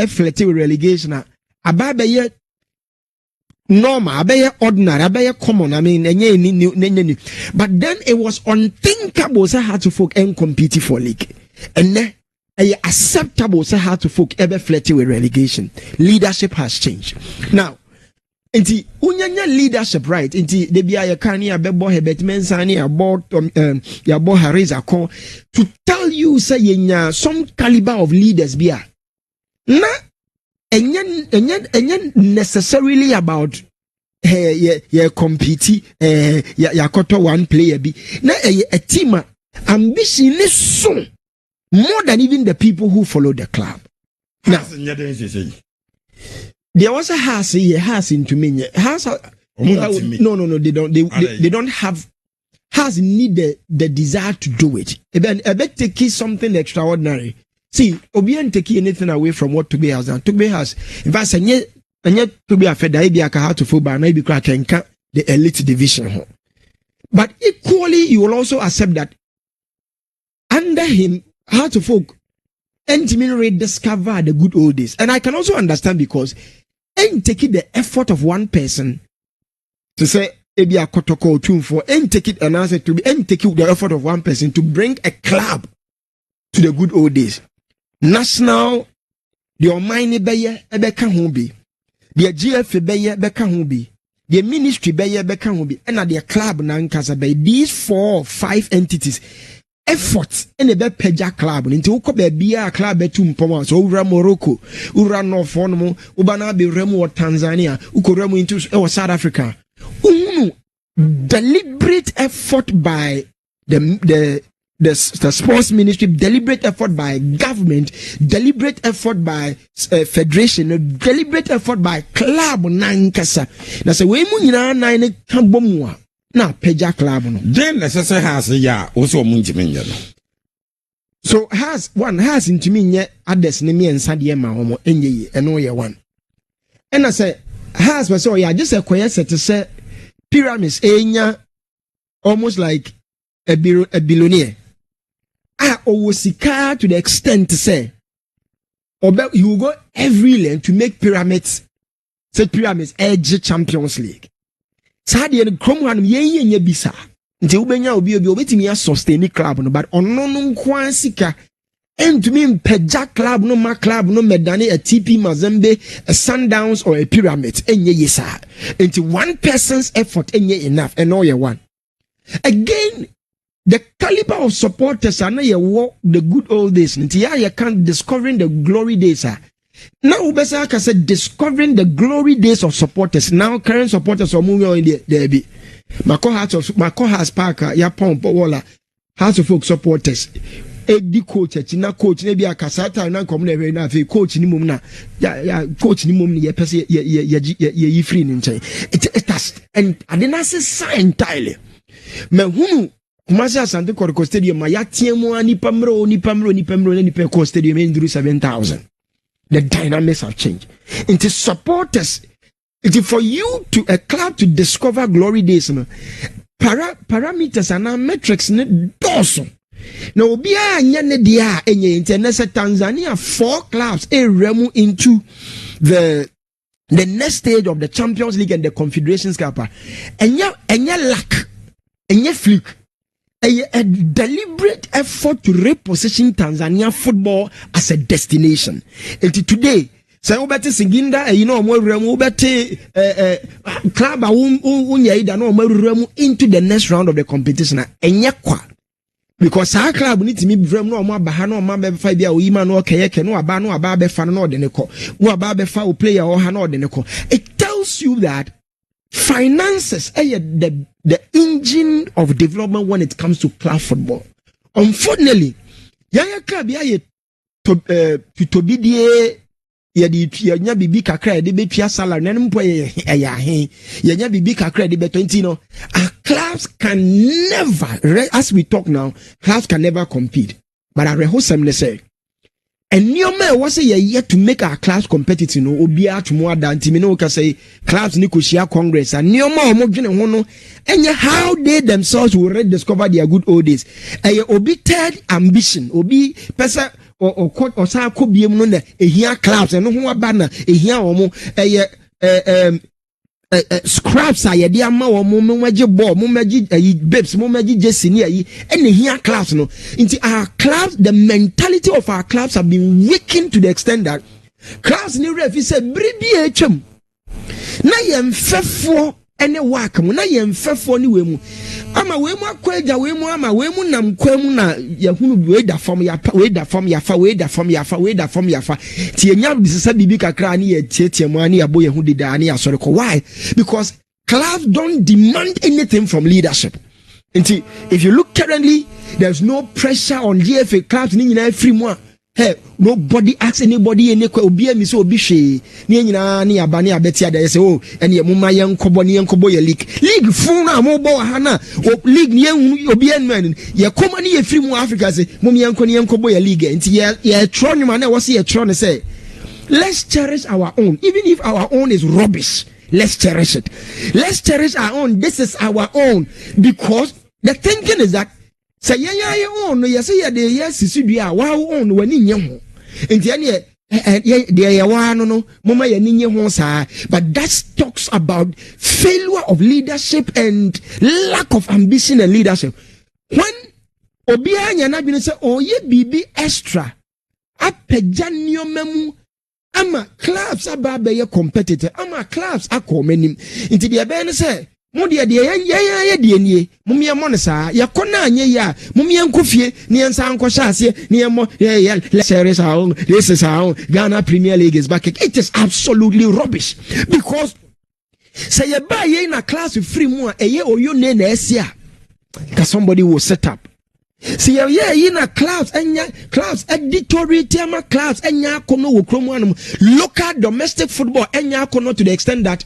flirting with relegation. Abaye normal, abaye ordinary, abaye common. I mean, but then it was unthinkable. So Hearts of Oak and compete for league, and then acceptable. So Hearts of Oak ever flirting with relegation. Leadership has changed now. Inti unyanya leadership right. Inti debia ya kani ya bebo hebet mensani ya bo Hareza kon to tell you say yenya some caliber of leaders bia. Na enyen necessarily about compete ya koto one player bi. Na a team ambition is so more than even the people who follow the club. There was a house into me. No, they don't. They don't have. Has need the desire to do it. I bet take something extraordinary. See, Obian take anything away from what Tugbe has done. Tugbe has, in fact, and yet Tugbe a fed idea how to football and maybe crack and the elite division. But equally, you will also accept that under him, how to folk intimately rediscover the good old days. And I can also understand because ain't taking the effort of one person to say, Ebi a kotoko for and take it and answer to be and take the effort of one person to bring a club to the good old days. National, the Almighty Bayer Ebeka Humbi, the GF Bayer Beka Humbi, the ministry Bayer Beka Humbi, and at their club Nankasa Bay, these 4 or 5 entities. Effort in the Peja club into Ukobe Bia club betum Pomas, Ura Morocco, Ura North Formo, Ubana be Remo Tanzania, Ukoremo into South Africa. Deliberate effort by the sports ministry, deliberate effort by government, deliberate effort by federation, deliberate effort by club nankasa. Na se we mu nyina nan ka bomu a na Peja club no. Then necessary has ya also munjime no. So has intimi nye others ne me ensa de ma homo enye yi eno ye one. And I say has we so ya just a quiet set to say pyramids enya almost like a billionaire. Owosika to the extent to say you will go every lane to make pyramids. Say pyramids edge Champions League. Sadi and Cromwan ye bisa. Nti ubenya obi obetimi ya sustain club no, but ono no nkwansika entumi Peja club no ma club no medani a TP Mazembe, a Sundowns or a Pyramid enye yesa. Into one person's effort enye enough and all you one. Again, the caliber of supporters are not the good old days. Nti ya can't discovering the glory days. Now Ubesa can say discovering the glory days of supporters. Now current supporters are moving on there be. Mako has Parker, ya pump wala House of Folk supporters. Edi coach na coach ne bia kasata na kom na na fe coach ni mum na ya coach ni mum ni ye pese ye free ni nchen it has and adena se sign entirely me hunu kumasi asante koriko stadium ma ya tiemu ani pamro ni pe stadium enduru 7,000. The dynamics have changed. It is supporters. It is for you to a club to discover glory days. Parameters and metrics ne doso. Now, Obia Nyane Dia Enye International Tanzania 4 clubs remu into the next stage of the Champions League and the Confederations Cup. Enya lack, enya fluke, a deliberate effort to reposition Tanzania football as a destination. And today, say ubete Singinda, mo remu ubete club unyaida no mo remu into the next round of the competition. Enya kwa. Because our club need to be very no more bahano ma be fa bia o yima no kayeke no aba be fa no de ne ko no aba be fa o player o ha no de ne ko. It tells you that finances are the engine of development when it comes to club football. Unfortunately, yaya club ya to be die yanya bibi kakra de betua salary na mpo ya he yanya bibi kakra de be 20 no. Our clubs can never, as we talk now, clubs can never compete. But I rehosem le say and Nioma was yet to make our clubs competitive no obia to more than timino ka say clubs ni ko share congress and Nioma omodwene ho no enye how they themselves will rediscover their good old days. Obi third ambition obi pesa or sa ko biem no na ehia clubs no ho aba na ehia omo scraps are the ama wo mo maji ball mo maji babes mo maji jesi ni ayi and ehia clubs no into our clubs. The mentality of our clubs have been weakened to the extent that clubs ni ref say bribi etwam na yemfefo ene waka mu na yemfefo ni wemu ama wemu akwaja wemu ama wemu nam kwemu na yahunu we da form ya fa ti enya bisesa bibi kakra ni ye tietie mu ani abo yehu dida ani asore ko. Why? Because clubs don't demand anything from leadership. If you look currently, there's no pressure on GFA clubs ni nyina free mu Hey, nobody asks anybody any obi mi so obi hwe ne nyina ne aba ne abeti ada say oh ene mumma yen kobo ye league fun na mo bo ha na league ne yen obi en ye koma ne ye free mu Africa say mum yen kobo ye league nti ye tro nyuma na wo say ye tro ne say let's cherish our own even if our own is rubbish. Let's cherish it. Let's cherish our own. This is our own because the thinking is that say ya own no say ya de yes sisudua wa own wani nye ho enti ene de ya wa no mama ya nye ho saa but that talks about failure of leadership and lack of ambition and leadership when obi anya na bi no say oye bibi extra apagya nneomamu ama clubs aba ye competitor ama clubs akomanim enti de be no say mo de ye de nie mo me mo ne saa ye kona anye ya mo me nkofie ne ensa nkosha ase ne mo let's share our this is our Ghana Premier League is back. It is absolutely rubbish because say ye buy ye na class free mo eye oyo ne na esia ka somebody will set up see ye na class editorial tema class enya kono wo kromo anum local domestic football enya kono to the extent that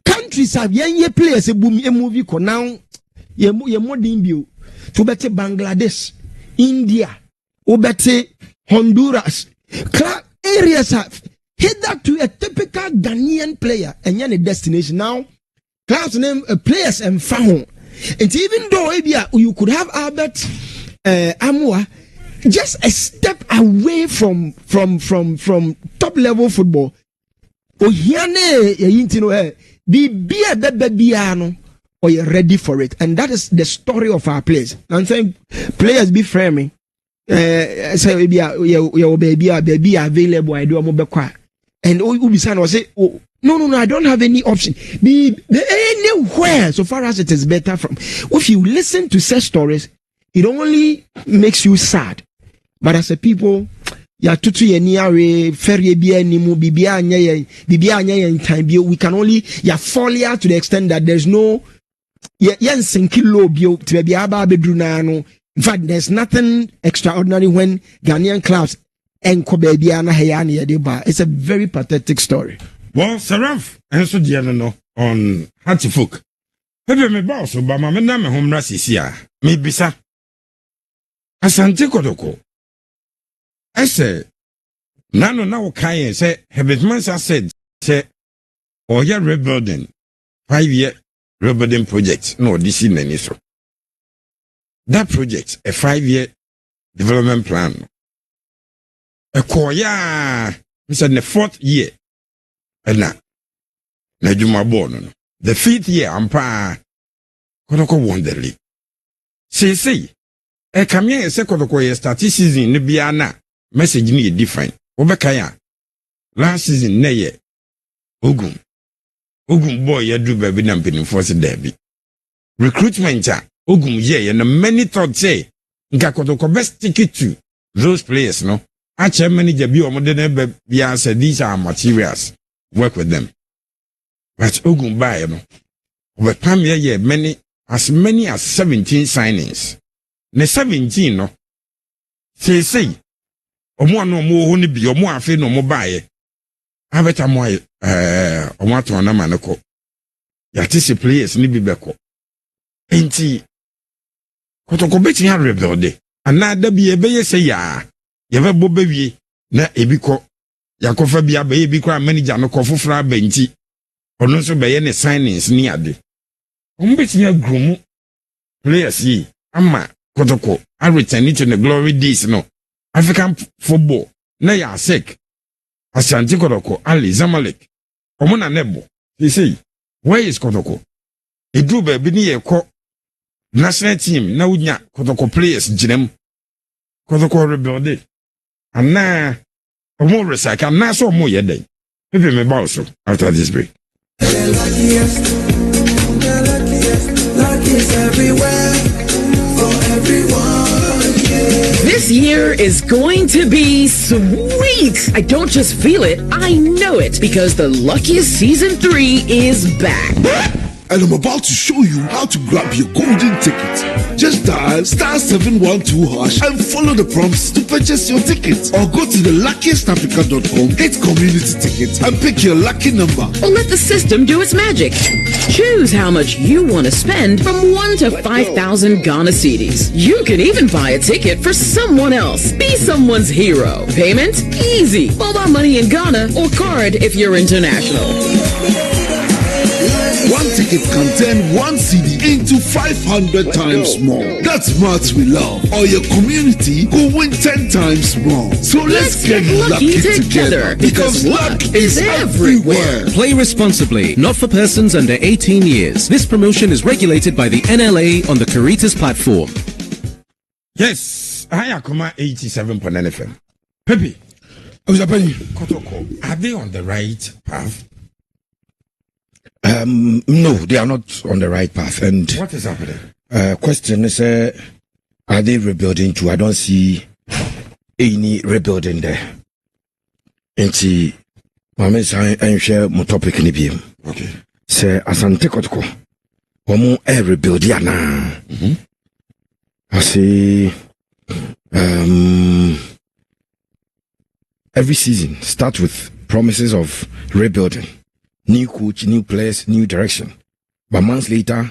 countries have ye players a movie ko now ye modern bio to bete Bangladesh, India, obete Honduras areas have hit that to a typical Ghanaian player and a destination now class name players and found and even though you could have Albert Amua just a step away from top level football ohiane yintino or you're ready for it, and that is the story of our players. I'm saying players be framing. Say your baby available. I do a mobile and Ubisan will say, oh no, I don't have any option. Be anywhere so far as it is better from. If you listen to such stories, it only makes you sad. But as a people, ya tutu ye niare ferie bia ni mu bibia anya ye time bio we can only ya fall to the extent that there's no yen sinkilo bio to be aba bedru na no. In fact, there's nothing extraordinary when Ghanaian clubs enko bia na heya na ye ba. It's a very pathetic story. Well, Saraf enso dia no on Hatchfolk. Pepe me ba so ba ma me na me homra sisia. Me bisa. Asante Kodoko. I say, Nano now Kaye say, Hebetman said, say, or your rebuilding, 5-year rebuilding project. No, this is any so. That project, a 5-year development plan. A koya, it's in the 4th year. And na Juma born. The 5th year, Ampa, Kodoko won the league. Say, a camia is a Kodoko statistics in the Biana. Message ni different. Obekaya. Last season neye. Ogun boy ya do baby na mpini force derby. Recruitment ya. Ogun ye and many thought say. Nka koto best ticket to those players no. Ache manager bi omodene be say these are materials. Work with them. But Ogun buy no. Over time ye many as 17 signings. Ne 17 no. Say. Omo no mo ho ni bi omo afi no mo baaye abeta mo omo ato na maneko ya tisi players ni bi beko enti kotoko beti ha rebuild ana da bi ebeye se ya ye be bobe wie na ebiko yakofa bi abaye bi kwa manager no kofofra banti ono so beye ne signings ni ade omo beti ya gromu players yi ama kotoko a return to the glory days no African football na ya sek Asante Kodoko Ali Zamalek omuna nebo they say where is Kodoko e do baby ni ye ko national team na unya Kodoko players jinem Kodoko rebuild ana omo recycle ana so omo ye den pepe me ba so after this break luckiest everywhere for everyone. This year is going to be sweet. I don't just feel it, I know it, because the Luckiest Season 3 is back. and I'm about to show you how to grab your golden ticket. Just dial *712# and follow the prompts to purchase your ticket, or go to the luckiestafrica.com, hit community tickets, and pick your lucky number. Or let the system do its magic. Choose how much you want to spend from 1 to 5,000 Ghana cedis. You can even buy a ticket for someone else. Be someone's hero. Payment? Easy. Mobile money in Ghana or card if you're international. One ticket can turn 1 CD into 500 times more. That's maths we love. Or your community will win 10 times more. So let's get lucky together, because luck is everywhere. Play responsibly. Not for persons under 18 years. This promotion is regulated by the NLA on the Caritas platform. Yes, I AKOMA 87.9 FM. Pepe, Kotoko, are they on the right path? No, they are not on the right path. And What is happening? question is, are they rebuilding too? I don't see any rebuilding there. And see, Mama say I share my topic in the Okay. Say Asante Kotoko, Omo rebuild ya na. I say, every season start with promises of rebuilding. New coach, new players, new direction. But months later,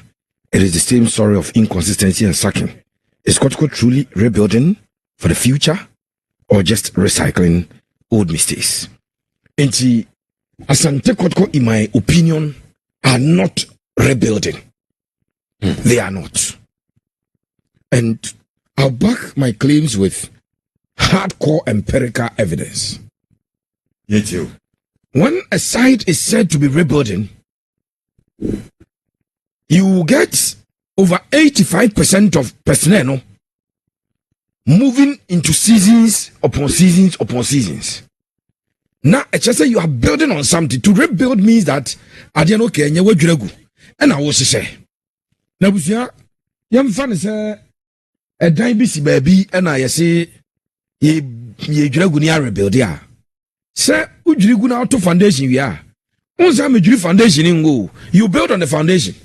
it is the same story of inconsistency and sacking. Is Kotoko truly rebuilding for the future, or just recycling old mistakes? And see, Asante Kotoko, in my opinion, are not rebuilding. They are not. And I'll back my claims with hardcore empirical evidence. Me too. When a site is said to be rebuilding, you will get over 85% of personnel moving into seasons upon seasons upon seasons. Now, it's just say you are building on something. To rebuild means that I didn't okay, and you will dragu. And I was say, now, young fan say, a dime baby, and I say, ye dragu near rebuild, yeah. Say, ujiri guna auto foundation we are. Once I'm a foundation in go, you build on the foundation.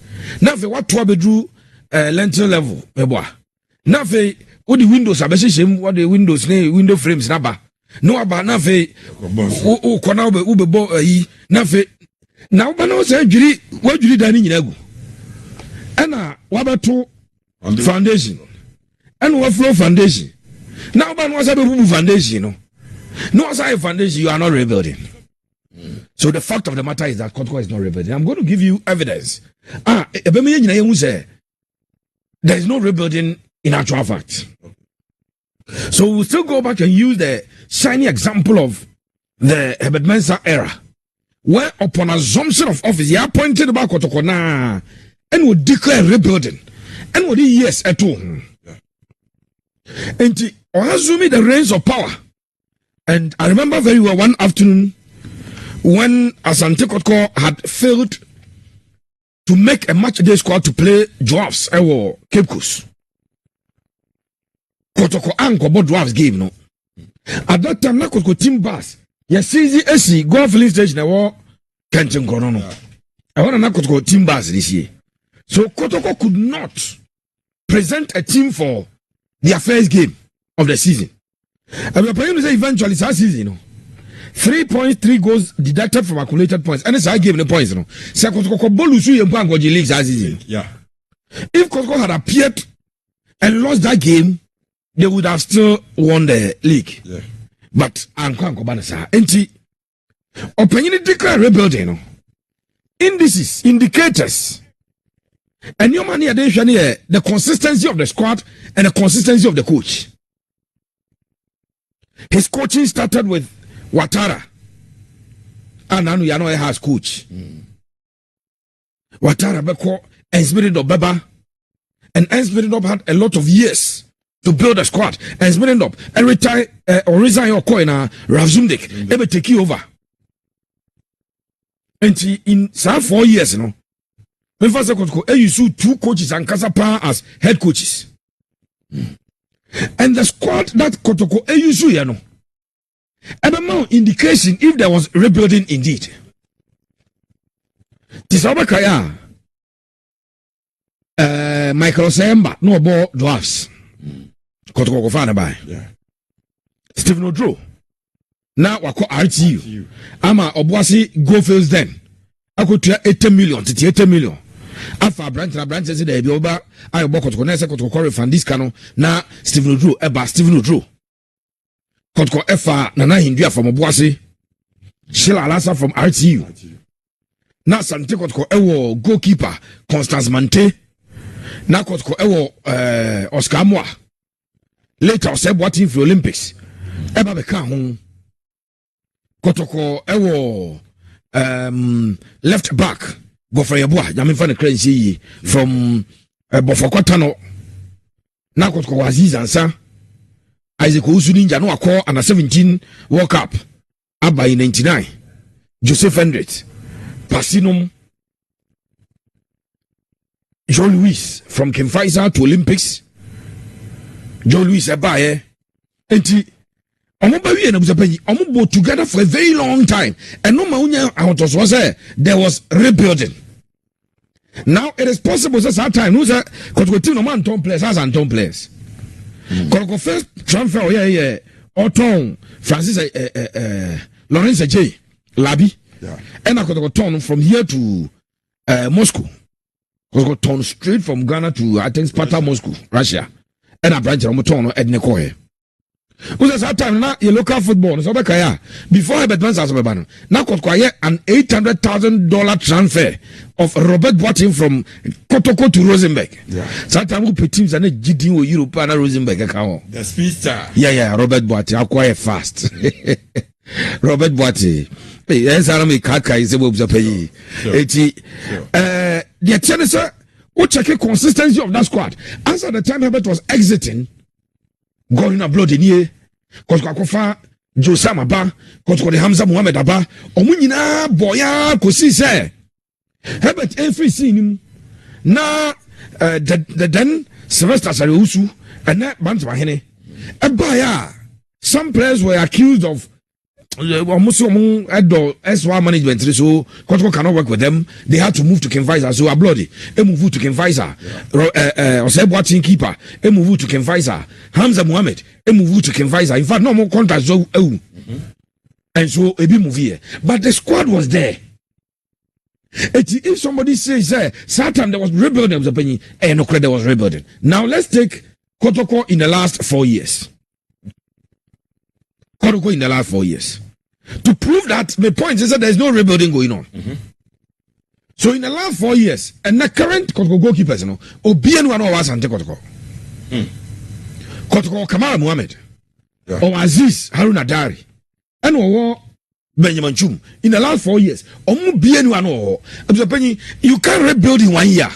Now for what 2 bedroom lentil level, meboa. Now for what the windows are basically what the windows window frames naba. No about now for kona ube bo now for now but no say jiri what jiri dani nyinagu. Ena wabato foundation. And what floor foundation. Now but no say be foundation no. No, as a foundation, you are not rebuilding. So the fact of the matter is that Kotoko is not rebuilding. I'm going to give you evidence. There is no rebuilding in actual fact. So we'll still go back and use the shiny example of the Herbert Mensah era, where upon assumption of office, he appointed about Kotoko na and would declare rebuilding and would yes at all. And or assuming the reins of power. And I remember very well one afternoon when Asante Kotoko had failed to make a match day squad to play dwarfs or Cape Coast. Kotoko anko about dwarfs game no. At that time, na Kotoko team bus. Yes, easy go filling station I war Kenton Korono. I want na Kotoko team bus this year. So Kotoko could not present a team for their first game of the season. And we're planning to say eventually it's our season, you know. 3.3 goals deducted from accumulated points. And it's our game the points, you know. So Kotoko Bolusu Yempango leagues our season. Yeah. If Kotoko had appeared and lost that game, they would have still won the league. Yeah. But Anko Banasa, NT opinion declare rebuilding, you know. Indices, indicators. And your money addition here, the consistency of the squad and the consistency of the coach. His coaching started with Ouattara. And now you know he has coach. Ouattara Beko and Spirit of Beba. And Spirit of had a lot of years to build a squad. And Spirit of and retire or resign your coin Ravzumdik. Ever take you over. And in some 4 years, you know. When first you saw 2 coaches and Kasapa as head coaches. And the squad that Kotoko Eyusu, you know, and a more indication if there was rebuilding indeed. Tisabakaya, Michael Semba no ball dwarfs kotoko fa na bai Stephen Odro na wako RTU ama oboase Goldfields then akotua 80 million titi 80 million afa branch say there be oba ayo kotoko na say kotoko refund this kano na Stephen Odro eba Stephen Odro kotoko efa na hindu from oboase Sheila Alasa from RTU na Sante kotoko ewo goalkeeper Constance Mante na kotoko ewo Oscar Moa later Osebo team for Olympics eba be kan ho kotoko ewo left back Gofre Yeboah Yamin fa ne crazy from Bofokota no na kotoko Aziz Ansa Isaac Owusu Ninja no akọ under 17 World Cup aba in 99 Joseph Hendricks Pasinum Joe Louis from King Faisal to Olympics Joe Louis Abaye enti omo ba wi na busapanyi omo bo together for a very long time and no ma unya ahotos was there was rebuilding. Now it is possible that time no say because team no man ton players as and ton players because first transfer Oton Francis Lawrence J Labi and I could turn from here to Moscow. Because turn straight from Ghana to I think Sparta Moscow Russia and a branch of Motono Ednekoe. Because at that time now your local football so before I advance as a now could acquire an $800,000 transfer of Robert Boateng from Kotoko to Rosenberg. So time we put teams and a GD or Europe and Rosenberg account. The speedster. Yeah, Robert Boateng acquire fast. Robert Boateng. Yes, I don't Kaka is able to pay. The tennis, who check the consistency of that squad. As at the time Herbert was exiting, going abroad in here, because Kakofa, Josam Abba, because the Hamza Muhammad Abba, Omunina, Boya, Kosi say, Herbert every seen him. Now, the then Sylvester Sariusu, and that Bantamahene, Abaya. Some players were accused of almost S1 management, so Kotoko cannot work with them. They had to move to Ken Faisal, so Ablodi, move to Ken Faisal, Osebo team keeper, move to Ken Faisal, Hamza Muhammad, move to Ken Faisal. In fact, no more contracts, so and so a bit move here. But the squad was there. If somebody says, Saturn there was rebuilding, no credit was rebuilding. Now let's take Kotoko in the last 4 years. Kotoko in the last 4 years. To prove that, the point is that there is no rebuilding going on. So in the last 4 years, and the current Kotoko goalkeepers, Obienu and Owasante Kotoko. Kotoko Kamara Muhammad, or Aziz Haruna Dari, and Owo Benjamin Chum. In the last 4 years, Obienu and Owo. You can't rebuild in 1 year.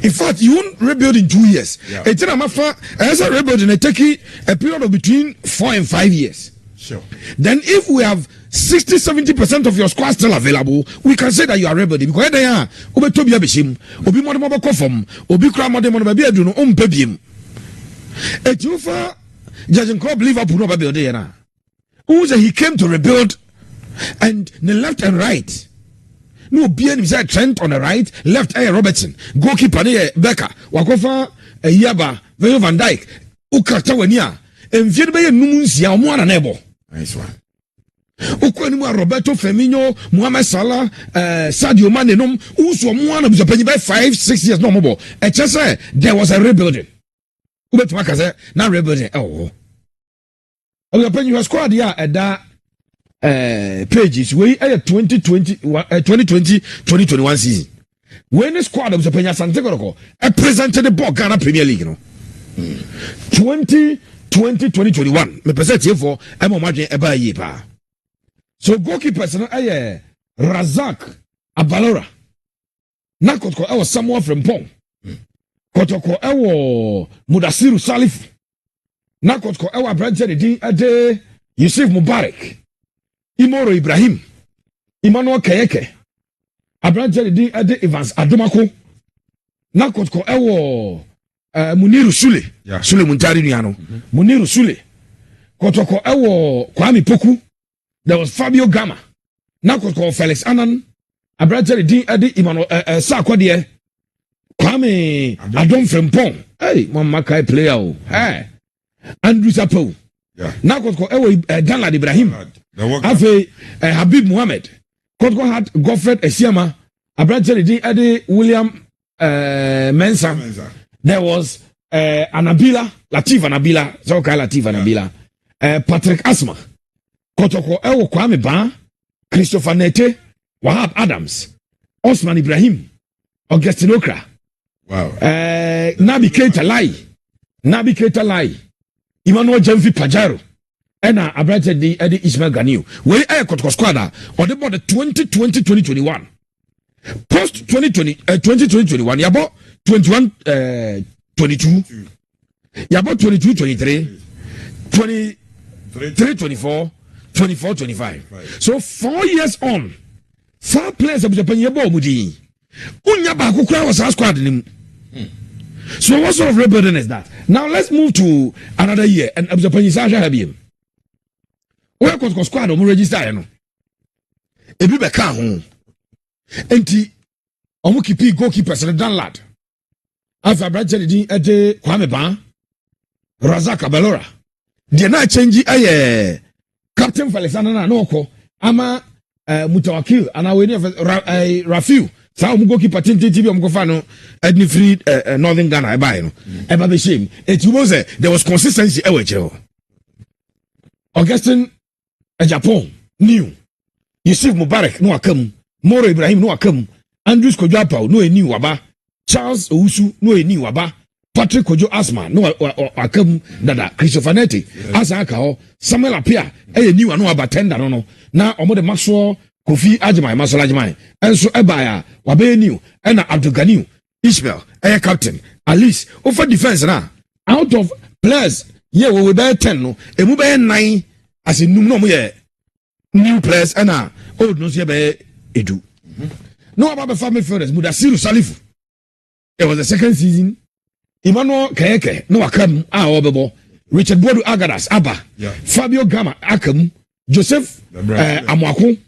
In fact, you won't rebuild in 2 years. As a rebuild in a period of between 4 and 5 years. Sure. Then if we have 60-70% of your squad still available, we can say that you are rebuilding. Because they are Obi Abishim, Obi Modemo Kofom, Obi Kramodemo Baby Aduno, Pebim. Etufa Judging Club Liverpool no Baby Odena. Who said he came to rebuild and the left and right. No bien inside Trent on the right, left Robertson, goalkeeper Becker, Wakofa Yaba, Van Dijk, Ukatawania, and Vietnam Numunsia, Mwana Nebo. Nice one. Ukwenua Roberto Firmino, Mohamed Salah, Sadio Mane, Uso Mwana was a by 5-6 years no more. And just say there was a rebuilding. Ubetwaka said, now rebuilding. Oh, your squad here at that. Pages we 2020-2021 season. When the squad of the Penya Santegoro presented the ball Ghana Premier League, 2020-2021. Me present here for Emo Margin Eba Yepa. So goalkeepers Razak Abalora. Nakotko ewo Samuel from Pong. Kotoko ewo Mudasiru Salif. Nakotko ewo Branche Din Ade Yusuf Mubarak. Imoro Ibrahim, Emmanuel Kayeke, Abranja Di Ade Evans Adomako, Nakotko Ewo Muniru Sule, Sule Muntari Niano, Muniru Sule, Kotoko Ewo Kwame Poku, there was Fabio Gama, Nakotko Felix Anan, Abranja Di Ade Emmanuel Sakwadie, Kwame Adom Frempong. Hey, Mama Kai player. Oh. Hey. Andrew Sapo. Yeah. Now Kotko Ewe Danlad Ibrahim. Afe Habib Mohammed. Kotko had Godfred Esiama. Abrancheli Ade William Mensa. There was Anabila, Latif Anabila. So Kai Latif Anabila. Patrick Asma. Kotoko Ewo Kwame Ba. Christopher Nete. Wahab Adams. Osman Ibrahim. Augustine Okra. Wow. Nabi Keita Lai. Emmanuel Jemfi Pajaro. Ena Abrante di Eddie Ismail Ganiu. We Kotoko squad or the 2020-2021. Post 2020-2021. Yabo 21-22. Yabo 22-23. 23-24. 24-25. So 4 years on. 4 players of Japan Yabo Mudi. Unya ba kukura was our squad. So what sort of rebuilding is that? Now let's move to another year and Japan is Aja Habim. Where could squad or register? No. Ebi be ka ho. Enti omukipi goalkeeper se dan lad. Afa Bradley din ede Kwame Ban. Razak Abelora. The na change aye Captain Alexander na no ama Mutawakil ana we Rafiu. Sa omu goalkeeper tinti bi omu fa no Edney Free Northern Ghana e buy no. E ba be shame. It was there was consistency e we kire. Augustine Japan new. Yusuf Mubarak no akam. Moro Ibrahim no akam. Andrews Kojo Apau no eni waba. Charles Owusu no eni waba. Patrick Kojo Asma no akam dada. Christopher Nete asa aka ho. Samuel Apia eni wa no aba tender no. Na omo de Maxwell Kofi Ajimai Masola Ajimai. Enso ebaya wabe eni na Abdul Ganiu Ishmael captain. Alice over defense na. Out of players we be 10 no. Emu be 9 as in no mo ye new players na old no se be edu. No about family midfielders Mudasiru Salifu. It was the second season. Emmanuel Kayeke no akam obebo. Richard Bodu Agadas Abba. Yeah. Fabio Gama akam. Joseph Amwako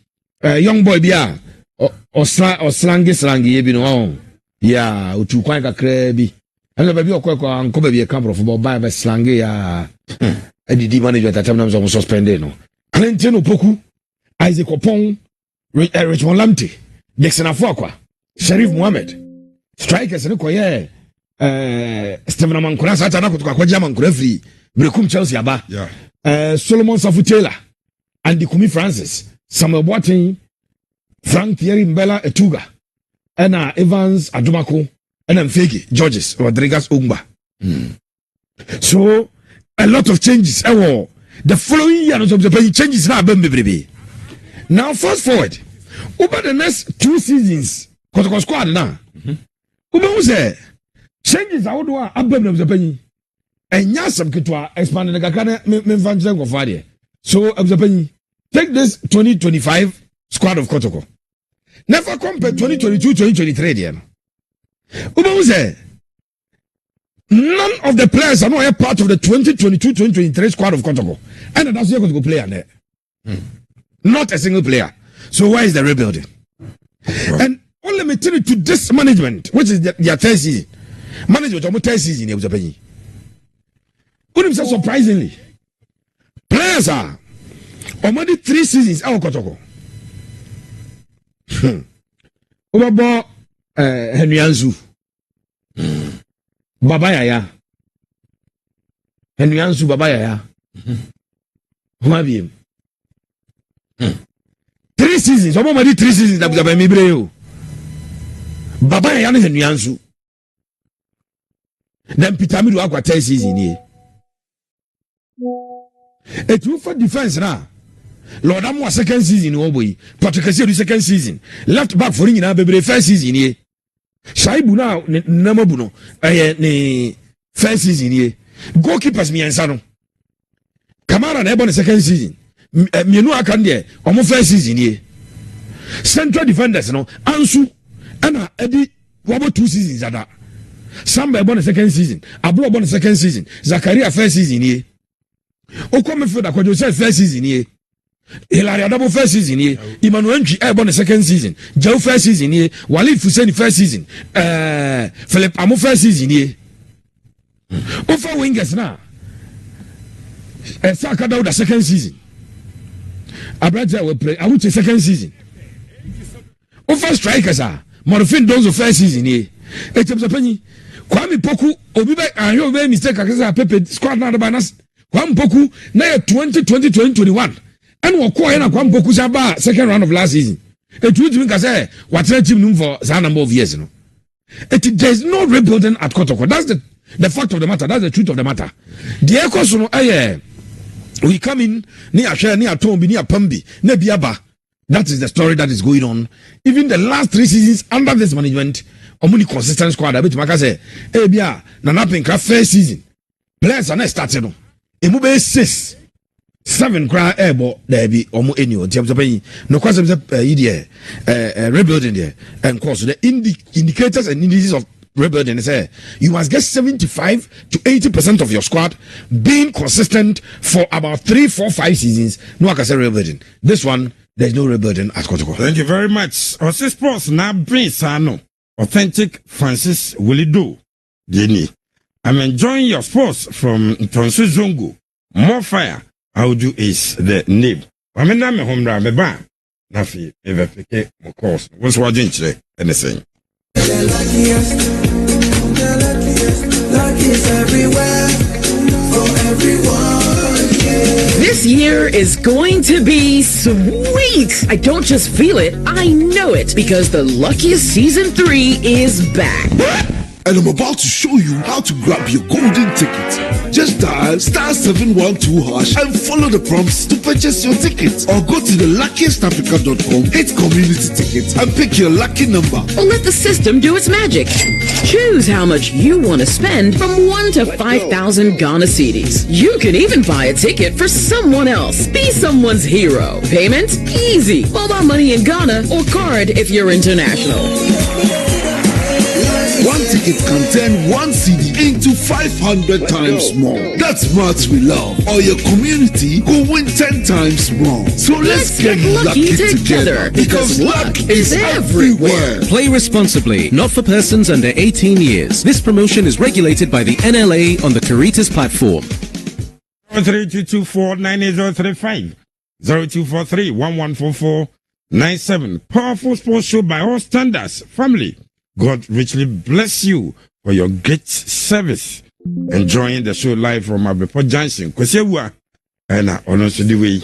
young boy bia or slangy ye bi no. Yeah, utu kwan kakra bi. And the baby okwa anko baby a camp of football by slangy ya. Edidi manager at that time was suspended no. Clinton Opoku, Isaac Opong, Richmond Lamte, Dixon Afokwa, Sharif Mohammed, strikers and Koye, Stephen Amankura Satana Kwajaman Kurefri, Brekum Chelsea Aba, Solomon Safutela, Andy Kumi Francis, Samuel Boateng, Frank Thierry Mbella Etuga, Anna Evans Adumako, and Mfegi Georges Rodriguez Ungba. So a lot of changes. The following year, the changes now, baby. Now, fast forward. Over the next 2 seasons, Kotoko squad now. Uba say changes are what abem of the penny. And yasam kitwa expanded the Gakana Memfanjang of Fadia. So of the penny. Take this 2025 squad of Kotoko. Never compare 2022-2023 then. Uba say none of the players are not a part of the 2022-2023 squad of Kotoko. And that's your Kotoko player there. Not a single player. So why is the rebuilding? Wow. And only limited to this management, which is their third season. Management almost third season. Couldn't say surprisingly, players are already 3 seasons out of Kotoko. Over Henry Anzu. Baba Yaya. Henry Ansu Baba Yaya. Who 3 seasons. Omo madi 3 seasons that Baba Mibreo. Baba Yaya and Henry Ansu. Then Peter Midu Aqua 10 season here. A true for defense now. Lord Amo second season oh boy. Patrick Kessié second season. Left back for Ringina Bebre first season here. Shaibu now Namabuno ne first season here. Goalkeepers mi ansano. Kamara na ebo ne second season. Mienu akande omo first season here. Central defenders no Ansu ana edi wabo 2 seasons ada. Samba ebo ne second season. Abro ebo ne second season. Zakaria first season here. Okome Field akwajo say first season here. Hilary double first season here. Emmanuel Ntwi born the second season. Joe first season here. Walid Fuseni first season. Philip Amu first season here. Over wingers now. Saka Dawda second season. Abraja will play. I would say second season. Over strikers are Morfin Donzo first season here. Penny. Kwame Poku Obibe and you made mistake akasa Pepe squad na ba nas. Kwame Poku na 2021. And we call na Kwame Poku saba second round of last season. It would mean say what team num for some number of years no. There is no rebuilding at Kotoko. That's the fact of the matter. That's the truth of the matter. The Ekos no we come in near share near Tombi near Pambi near Biaba. That is the story that is going on. Even the last 3 seasons under this management, omuni consistent squad. I bet Maka say, eh, bia, Nana Pinkra first season. Players are not started. No. Emube 6, 7 cry airbo there be omu annual. No question rebuilding there. And of course the indicators and indices of rebuilding say you must get 75 to 80% of your squad being consistent for about 3, 4, 5 seasons. No, I can say rebuilding. This one. There's no rebuilding at Kotoko. Thank you very much. Ose Sports now brings Sano. Authentic Francis Willido. Jenny. I'm enjoying your sports from Tonsu Zongo. More fire. How do is the name? I'm a name home run. Nafi, ever pick of course. What's watching today? Anything. Luckiest everywhere for everyone. This year is going to be sweet. I don't just feel it, I know it, because the Luckiest Season 3 is back. And I'm about to show you how to grab your golden ticket. Just dial *712# and follow the prompts to purchase your ticket. Or go to the luckiestafrica.com, hit community tickets, and pick your lucky number. Or let the system do its magic. Choose how much you want to spend from 1 to 5,000 Ghana cedis. You can even buy a ticket for someone else. Be someone's hero. Payment? Easy. Mobile money in Ghana or card if you're international. One ticket can turn 1 CD into 500 times more. That's much we love. Or your community will win 10 times more. So let's get lucky together because luck is everywhere. Play responsibly, not for persons under 18 years. This promotion is regulated by the NLA on the Caritas platform. 0322498035 0243114497. Powerful sports show by all standards. Family. God richly bless you for your great service. Enjoying the show live from Abepo Junction. Kwesiwa and honestly the way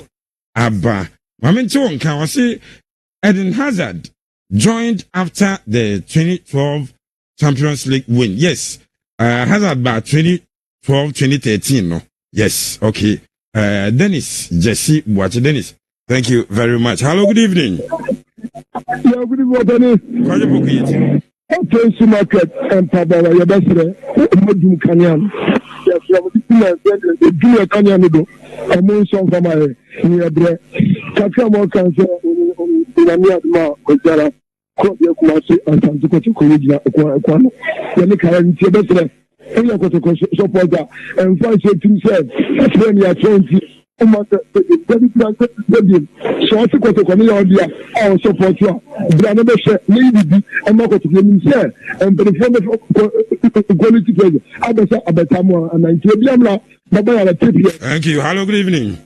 Abba. Mamento Nka wasi Eden Hazard joined after the 2012 Champions League win. Yes, Hazard by 2012-2013. No, yes, okay. Dennis Jesse Boache Dennis. Thank you very much. Hello, good evening. Yeah, good evening, Dennis. Okay, so market and Pababa, your best friend, Modum Canyon. Yes, the junior Canyon, a moon song for my near bread. Kakamo can say, Yamia, Ojara, Kodia Kumasi, and Santuko Corrigina, Aquano. Then the current your best friend, supporter, and find himself, when you are 20. So I think what the community are support you. Brother, maybe I'm not going to be say and the quality player. I better more and I thank you. Hello, good evening.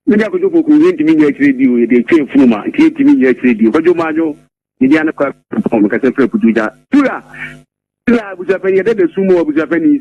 Many of you who went to me radio, they came from my came to me radio. But you majo, Indiana from Cassandra Puja. Tula, was a penny, the sumo was a penny.